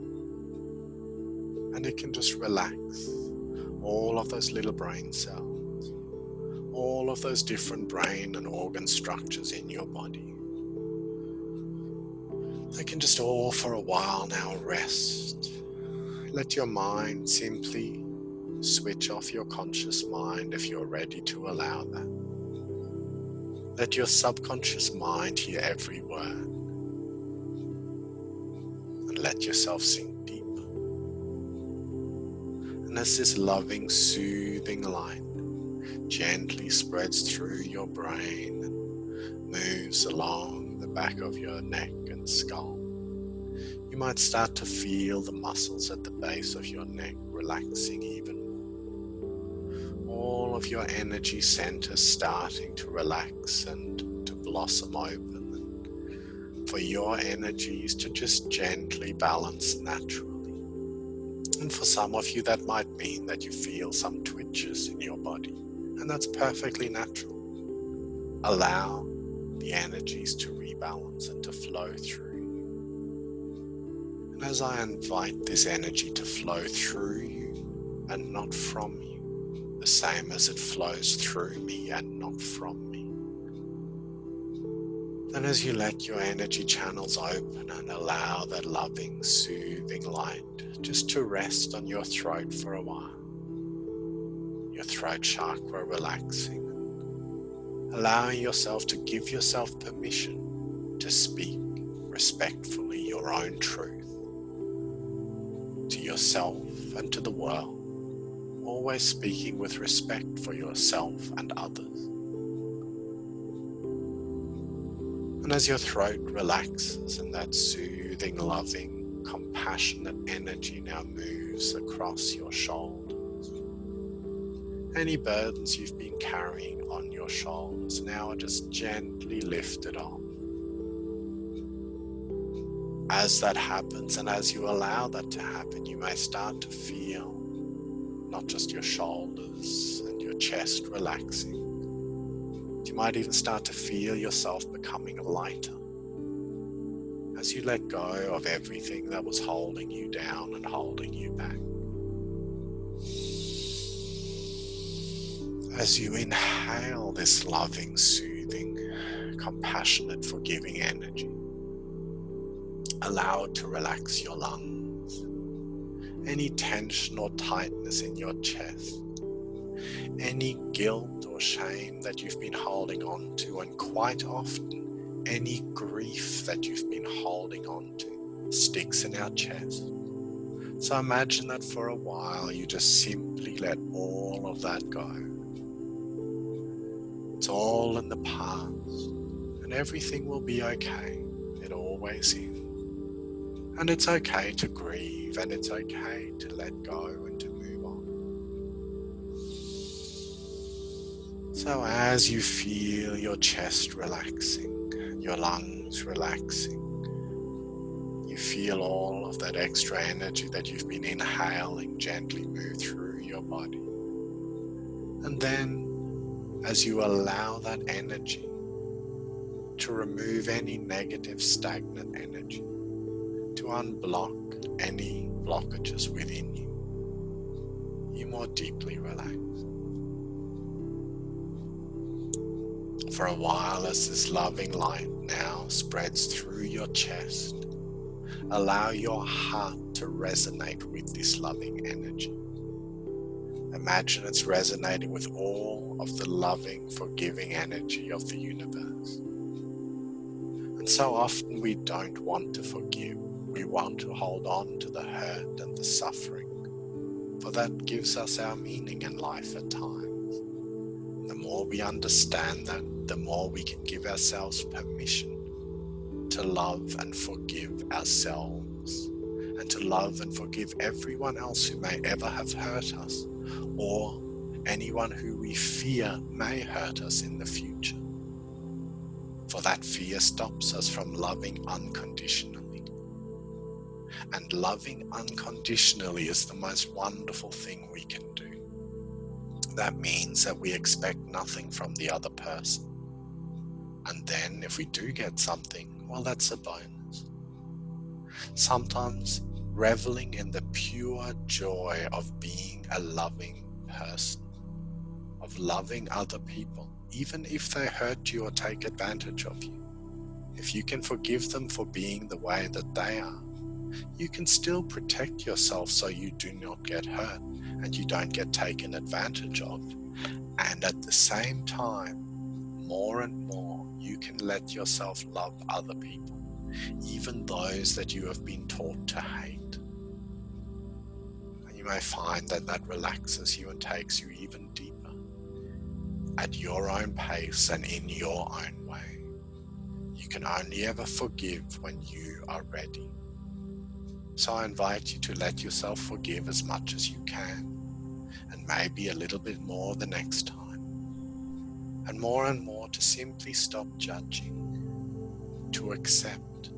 Speaker 1: And it can just relax all of those little brain cells, all of those different brain and organ structures in your body. They can just all for a while now rest. Let your mind simply switch off your conscious mind if you're ready to allow that. Let your subconscious mind hear every word. And let yourself sink deeper. And as this loving, soothing light gently spreads through your brain and moves along the back of your neck and skull, you might start to feel the muscles at the base of your neck relaxing even more. All of your energy centers starting to relax and to blossom open, and for your energies to just gently balance naturally. And for some of you, that might mean that you feel some twitches in your body, and that's perfectly natural. Allow the energies to rebalance and to flow through. And as I invite this energy to flow through you and not from you, the same as it flows through me and not from me, then as you let your energy channels open and allow that loving, soothing light just to rest on your throat for a while, your throat chakra relaxing, allowing yourself to give yourself permission to speak respectfully your own truth to yourself and to the world, always speaking with respect for yourself and others. And as your throat relaxes and that soothing, loving, compassionate energy now moves across your shoulders, any burdens you've been carrying on your shoulders now are just gently lifted off. As that happens, and as you allow that to happen, you may start to feel not just your shoulders and your chest relaxing. You might even start to feel yourself becoming lighter as you let go of everything that was holding you down and holding you back. As you inhale this loving, soothing, compassionate, forgiving energy, allow it to relax your lungs, any tension or tightness in your chest, any guilt or shame that you've been holding on to, and quite often any grief that you've been holding on to sticks in our chest. So imagine that for a while you just simply let all of that go. It's all in the past, and everything will be okay. It always is. And it's okay to grieve, and it's okay to let go and to move on. So as you feel your chest relaxing, your lungs relaxing, you feel all of that extra energy that you've been inhaling gently move through your body. And then as you allow that energy to remove any negative, stagnant energy, to unblock any blockages within you, you more deeply relax. For a while, as this loving light now spreads through your chest, allow your heart to resonate with this loving energy. Imagine it's resonating with all of the loving, forgiving energy of the universe. And so often we don't want to forgive. We want to hold on to the hurt and the suffering, for that gives us our meaning in life at times. The more we understand that, the more we can give ourselves permission to love and forgive ourselves, and to love and forgive everyone else who may ever have hurt us, or anyone who we fear may hurt us in the future. For that fear stops us from loving unconditionally. And loving unconditionally is the most wonderful thing we can do. That means that we expect nothing from the other person. And then if we do get something, well, that's a bonus. Sometimes reveling in the pure joy of being a loving person, of loving other people, even if they hurt you or take advantage of you. If you can forgive them for being the way that they are, you can still protect yourself so you do not get hurt and you don't get taken advantage of. And at the same time, more and more, you can let yourself love other people, even those that you have been taught to hate. And you may find that that relaxes you and takes you even deeper at your own pace and in your own way. You can only ever forgive when you are ready. So I invite you to let yourself forgive as much as you can, and maybe a little bit more the next time. And more to simply stop judging, to accept,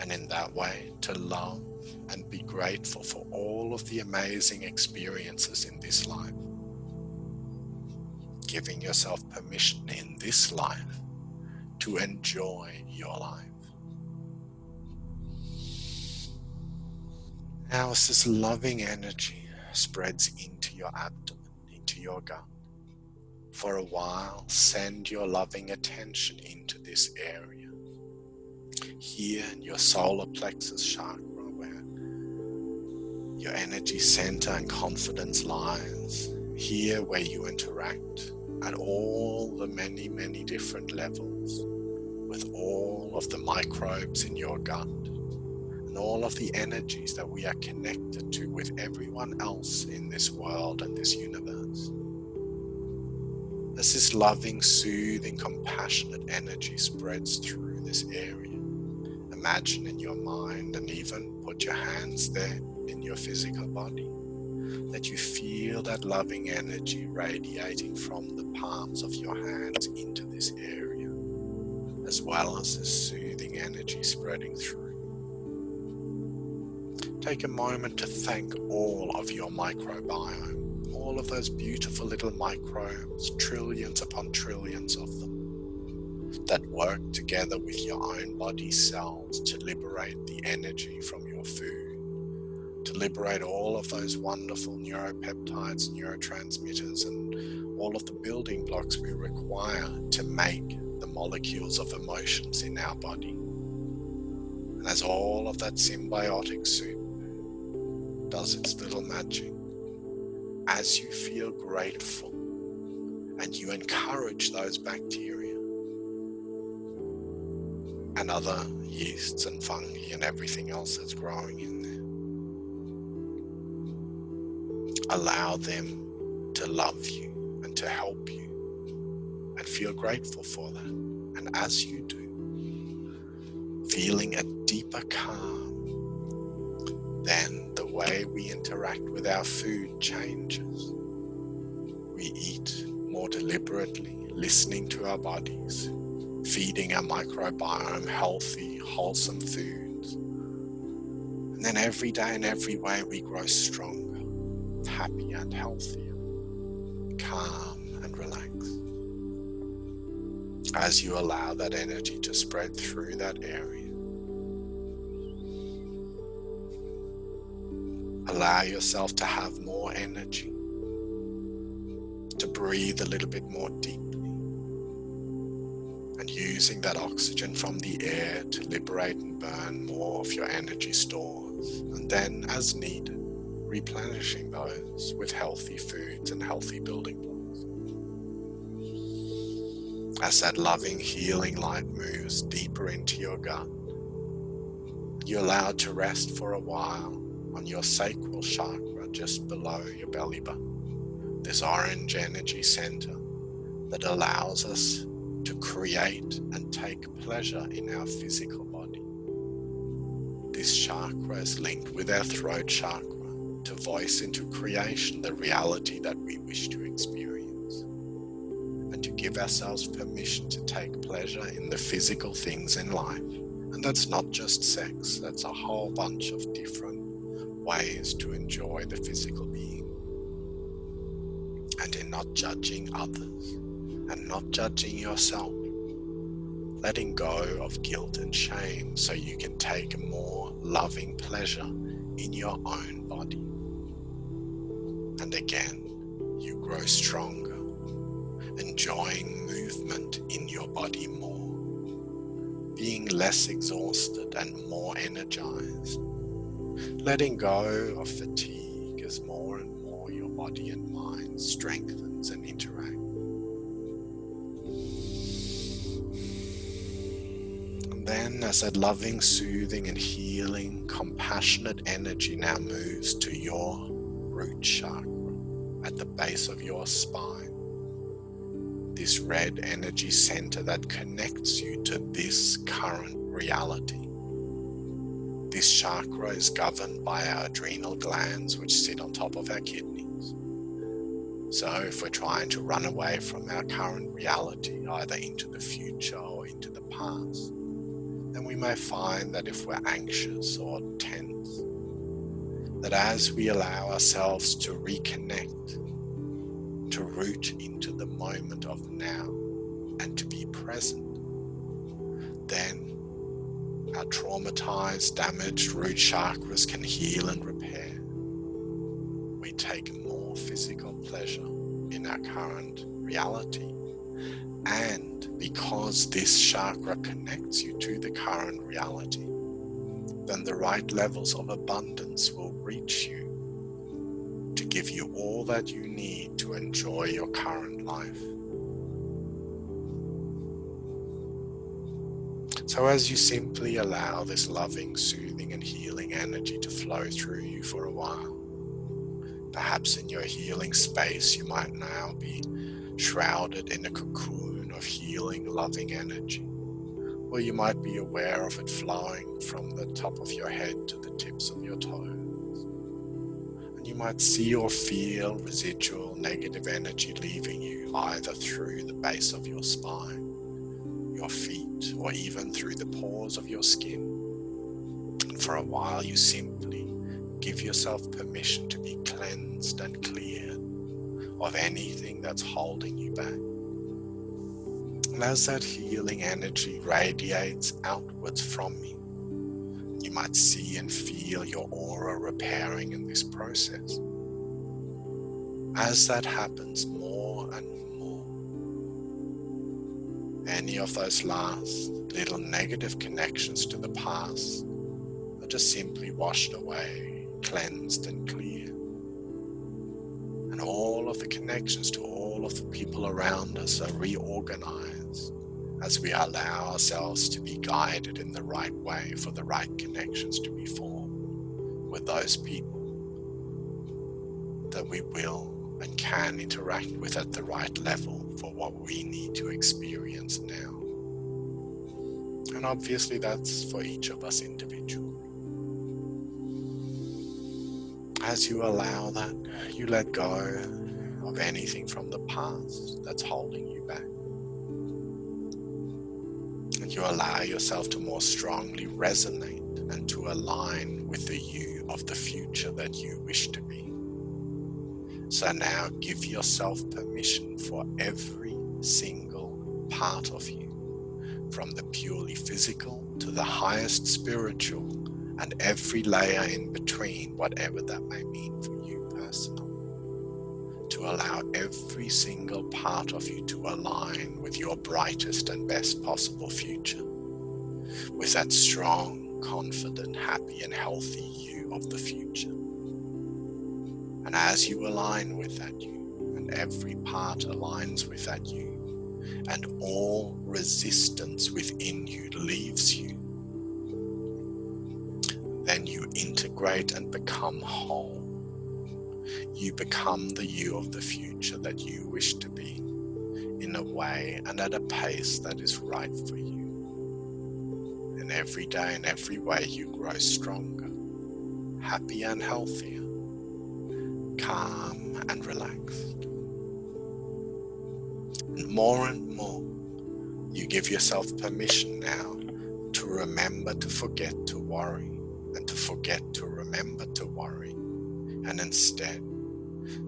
Speaker 1: and in that way to love and be grateful for all of the amazing experiences in this life. Giving yourself permission in this life to enjoy your life. Now as this loving energy spreads into your abdomen, into your gut, for a while send your loving attention into this area. Here in your solar plexus chakra, where your energy center and confidence lies. Here where you interact at all the many different levels with all of the microbes in your gut and all of the energies that we are connected to with everyone else in this world and this universe. As this loving, soothing, compassionate energy spreads through this area, imagine in your mind and even put your hands there in your physical body, that you feel that loving energy radiating from the palms of your hands into this area, as well as this soothing energy spreading through. Take a moment to thank all of your microbiome, all of those beautiful little microbes, trillions upon trillions of them, that work together with your own body cells to liberate the energy from your food, to liberate all of those wonderful neuropeptides, neurotransmitters, and all of the building blocks we require to make the molecules of emotions in our body. And as all of that symbiotic soup does its little magic, as you feel grateful and you encourage those bacteria and other yeasts and fungi and everything else that's growing in there, allow them to love you and to help you and feel grateful for that. And as you do, feeling a deeper calm, then the way we interact with our food changes. We eat more deliberately, listening to our bodies, feeding our microbiome healthy, wholesome foods. And then every day in every way we grow stronger, happier and healthier, calm and relaxed. As you allow that energy to spread through that area, allow yourself to have more energy, to breathe a little bit more deeply, and using that oxygen from the air to liberate and burn more of your energy stores, and then as needed, replenishing those with healthy foods and healthy building blocks. As that loving, healing light moves deeper into your gut, you're allowed to rest for a while on your sacral chakra just below your belly button, this orange energy center that allows us to create and take pleasure in our physical body. This chakra is linked with our throat chakra to voice into creation the reality that we wish to experience, and to give ourselves permission to take pleasure in the physical things in life. And that's not just sex, that's a whole bunch of different ways to enjoy the physical being. And in not judging others and not judging yourself, letting go of guilt and shame so you can take a more loving pleasure in your own body. And again, you grow stronger, enjoying movement in your body more, being less exhausted and more energized, letting go of fatigue as more and more your body and mind strengthens and interacts. And then as that loving, soothing and healing, compassionate energy now moves to your root chakra at the base of your spine, this red energy center that connects you to this current reality. This chakra is governed by our adrenal glands, which sit on top of our kidneys. So if we're trying to run away from our current reality, either into the future or into the past, then we may find that if we're anxious or tense, that as we allow ourselves to reconnect, to root into the moment of now and to be present, then our traumatized, damaged root chakras can heal and repair. We take more physical pleasure in our current reality. And because this chakra connects you to the current reality, then the right levels of abundance will reach you to give you all that you need to enjoy your current life. So as you simply allow this loving, soothing and healing energy to flow through you for a while, perhaps in your healing space you might now be shrouded in a cocoon of healing, loving energy, or you might be aware of it flowing from the top of your head to the tips of your toes. And you might see or feel residual negative energy leaving you either through the base of your spine, your feet, or even through the pores of your skin. And for a while you simply give yourself permission to be cleansed and cleared of anything that's holding you back. And as that healing energy radiates outwards from you, you might see and feel your aura repairing in this process. As that happens more and more, any of those last little negative connections to the past are just simply washed away, cleansed and cleared. And all of the connections to all of the people around us are reorganized as we allow ourselves to be guided in the right way for the right connections to be formed with those people that we will and can interact with at the right level for what we need to experience now. And obviously that's for each of us individually. As you allow that, you let go of anything from the past that's holding you back. And you allow yourself to more strongly resonate and to align with the you of the future that you wish to be. So now give yourself permission for every single part of you, from the purely physical to the highest spiritual, and every layer in between, whatever that may mean for you personally, to allow every single part of you to align with your brightest and best possible future, with that strong, confident, happy and healthy you of the future. And as you align with that you, and every part aligns with that you, and all resistance within you leaves you, then you integrate and become whole. You become the you of the future that you wish to be, in a way and at a pace that is right for you. And every day and every way you grow stronger, happy and healthier, calm and relaxed. And more, you give yourself permission now to remember to forget to worry, and to forget to remember to worry, and instead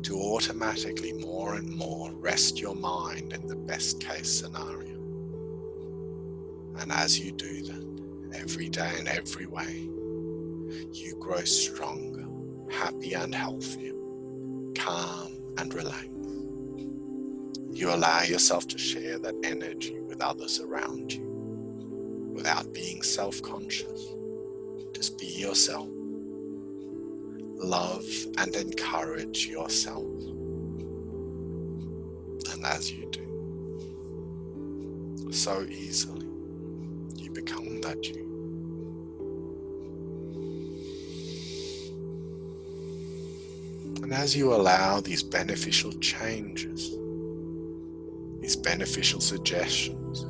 Speaker 1: to automatically more and more rest your mind in the best case scenario. And as you do that, every day and every way, you grow stronger, happy and healthier, calm and relaxed. You allow yourself to share that energy with others around you without being self-conscious. Just be yourself. Love and encourage yourself. And as you do, so easily, you become that you. And as you allow these beneficial changes, these beneficial suggestions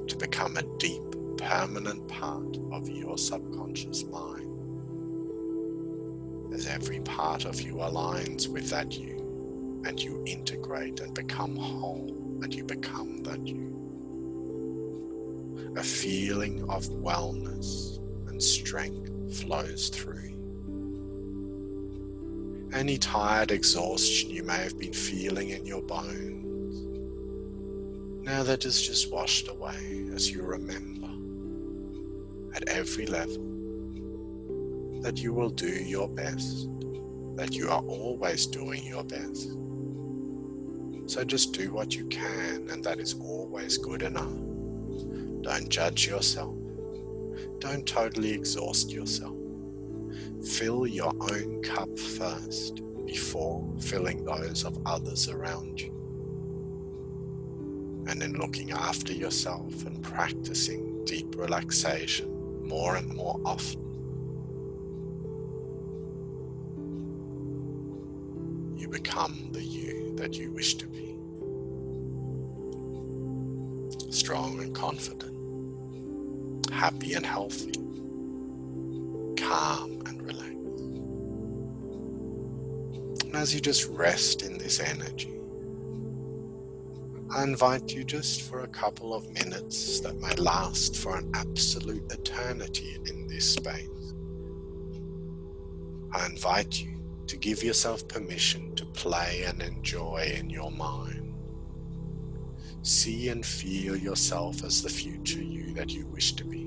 Speaker 1: to become a deep, permanent part of your subconscious mind, as every part of you aligns with that you, and you integrate and become whole, and you become that you, a feeling of wellness and strength flows through you. Any tired exhaustion you may have been feeling in your bones, now that is just washed away as you remember at every level that you will do your best, that you are always doing your best. So just do what you can, and that is always good enough. Don't judge yourself. Don't totally exhaust yourself. Fill your own cup first before filling those of others around you. And in looking after yourself and practicing deep relaxation more and more often, you become the you that you wish to be. Strong and confident, happy and healthy, calm and relaxed. And as you just rest in this energy, I invite you just for a couple of minutes that may last for an absolute eternity in this space. I invite you to give yourself permission to play and enjoy in your mind. See and feel yourself as the future you that you wish to be.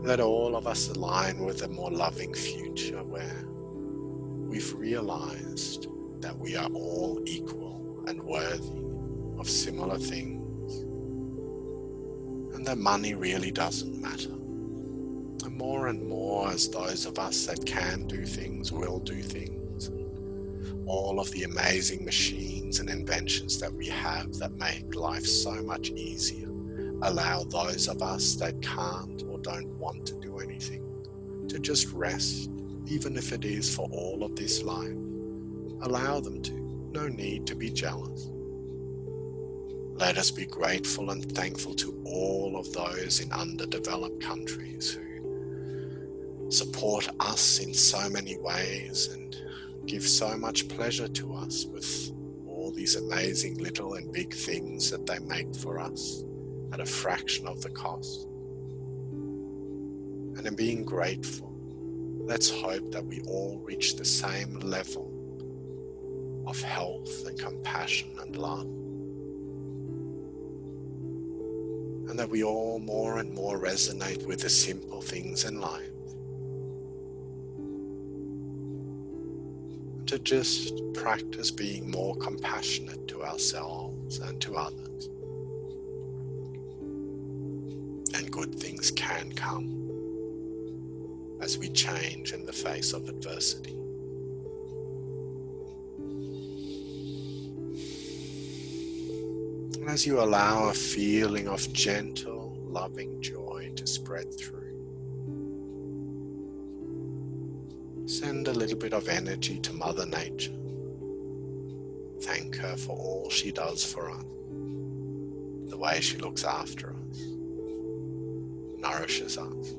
Speaker 1: Let all of us align with a more loving future where we've realized that we are all equal and worthy of similar things, and that money really doesn't matter. And more as those of us that can do things will do things. All of the amazing machines and inventions that we have that make life so much easier allow those of us that can't or don't want to do anything to just rest, even if it is for all of this life. Allow them to. No need to be jealous. Let us be grateful and thankful to all of those in underdeveloped countries who support us in so many ways and give so much pleasure to us with all these amazing little and big things that they make for us at a fraction of the cost. And in being grateful, let's hope that we all reach the same level of health and compassion and love, and that we all more and more resonate with the simple things in life. to just practice being more compassionate to ourselves and to others. And good things can come as we change in the face of adversity. And as you allow a feeling of gentle, loving joy to spread through, send a little bit of energy to Mother Nature. Thank her for all she does for us, the way she looks after us, nourishes us.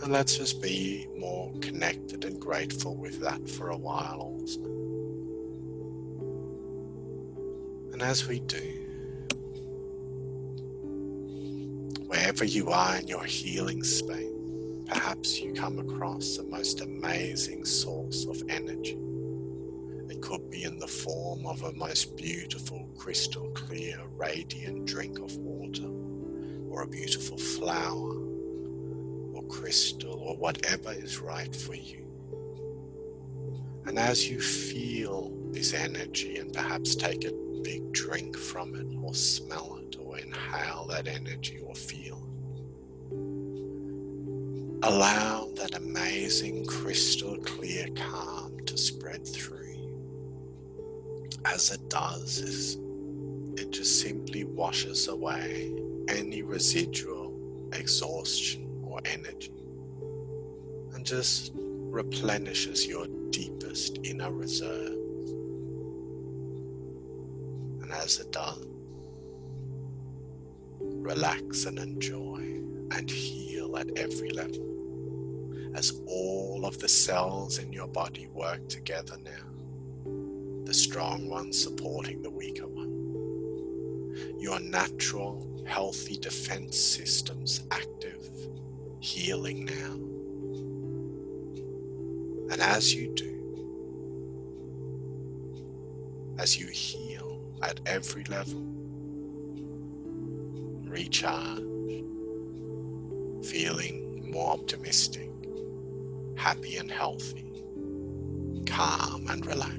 Speaker 1: And let's just be more connected and grateful with that for a while also. And as we do, wherever you are in your healing space, perhaps you come across the most amazing source of energy. It could be in the form of a most beautiful, crystal clear, radiant drink of water, or a beautiful flower, or crystal, or whatever is right for you. And as you feel this energy and perhaps take a big drink from it, or smell it, or inhale that energy, or feel it, allow that amazing crystal clear calm to spread through you. As it does, it just simply washes away any residual exhaustion or energy and just replenishes your deepest inner reserve. And as it does, relax and enjoy and heal at every level, as all of the cells in your body work together now, the strong ones supporting the weaker one. Your natural, healthy defense systems active, healing now. And as you do, as you heal at every level, recharge, feeling more optimistic, happy and healthy, calm and relaxed.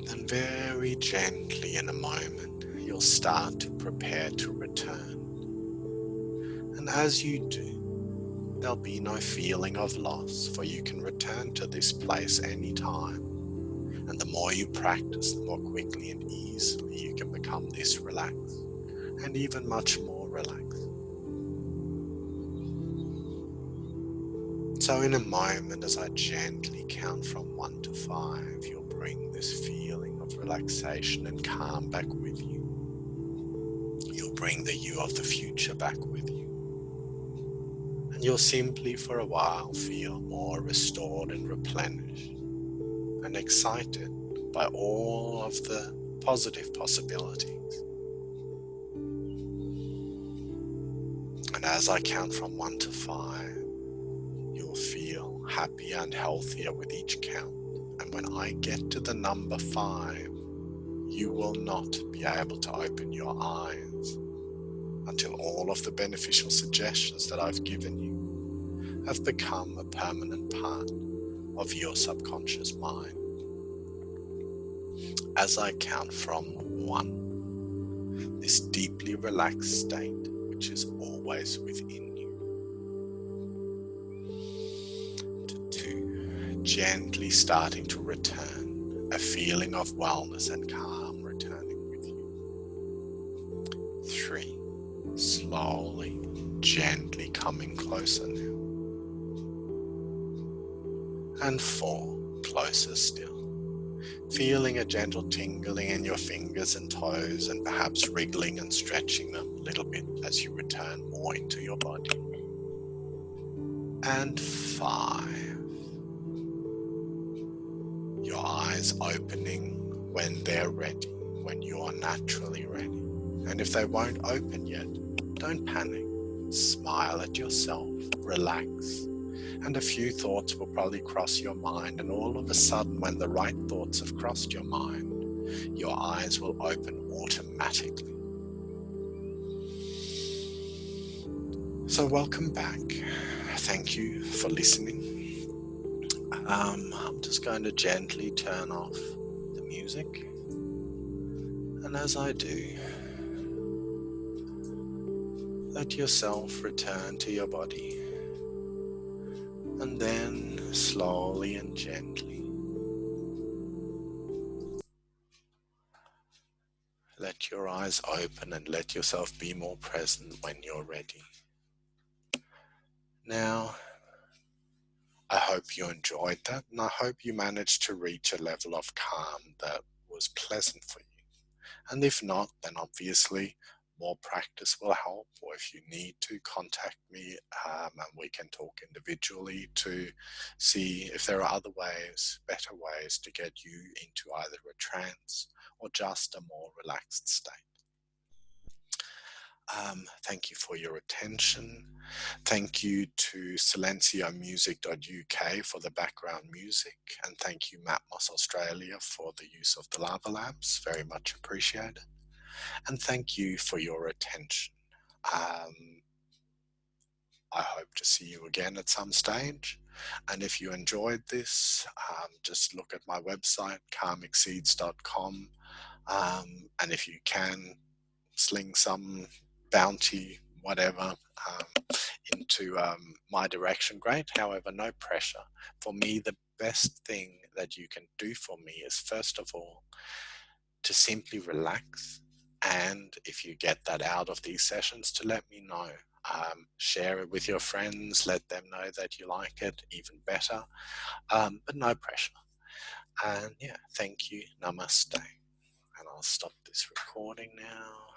Speaker 1: Then very gently in a moment, you'll start to prepare to return. And as you do, there'll be no feeling of loss, for you can return to this place anytime. And the more you practice, the more quickly and easily you can become this relaxed, and even much more relaxed. So in a moment, as I gently count from 1 to 5, you'll bring this feeling of relaxation and calm back with you. You'll bring the you of the future back with you. And you'll simply for a while feel more restored and replenished and excited by all of the positive possibilities. And as I count from 1 to 5, you'll feel happier and healthier with each count. And when I get to the number 5, you will not be able to open your eyes until all of the beneficial suggestions that I've given you have become a permanent part of your subconscious mind. As I count from 1, this deeply relaxed state, which is always within you, to 2, gently starting to return, a feeling of wellness and calm returning with you. 3, slowly, gently coming closer now. And 4, closer still. Feeling a gentle tingling in your fingers and toes, and perhaps wriggling and stretching them a little bit as you return more into your body. And 5, your eyes opening when they're ready, when you are naturally ready. And if they won't open yet, don't panic. Smile at yourself, relax. And a few thoughts will probably cross your mind, and all of a sudden, when the right thoughts have crossed your mind, your eyes will open automatically. So welcome back. thank you for listening. I'm just going to gently turn off the music, and as I do, let yourself return to your body, and then slowly and gently let your eyes open and let yourself be more present when you're ready. Now, I hope you enjoyed that, and I hope you managed to reach a level of calm that was pleasant for you. And if not, then obviously more practice will help, or if you need to, contact me and we can talk individually to see if there are other ways, better ways to get you into either a trance or just a more relaxed state. Thank you for your attention. Thank you to silenciomusic.uk for the background music, and thank you Matmos Australia for the use of the Lava Labs, very much appreciated. And thank you for your attention. I hope to see you again at some stage. And if you enjoyed this, just look at my website, karmicseeds.com. And if you can, sling some bounty, whatever, into my direction, great. However, no pressure. For me, the best thing that you can do for me is, first of all, to simply relax. And if you get that out of these sessions, to let me know. Share it with your friends, let them know that you like it, even better. But no pressure. And yeah, thank you. Namaste. And I'll stop this recording now.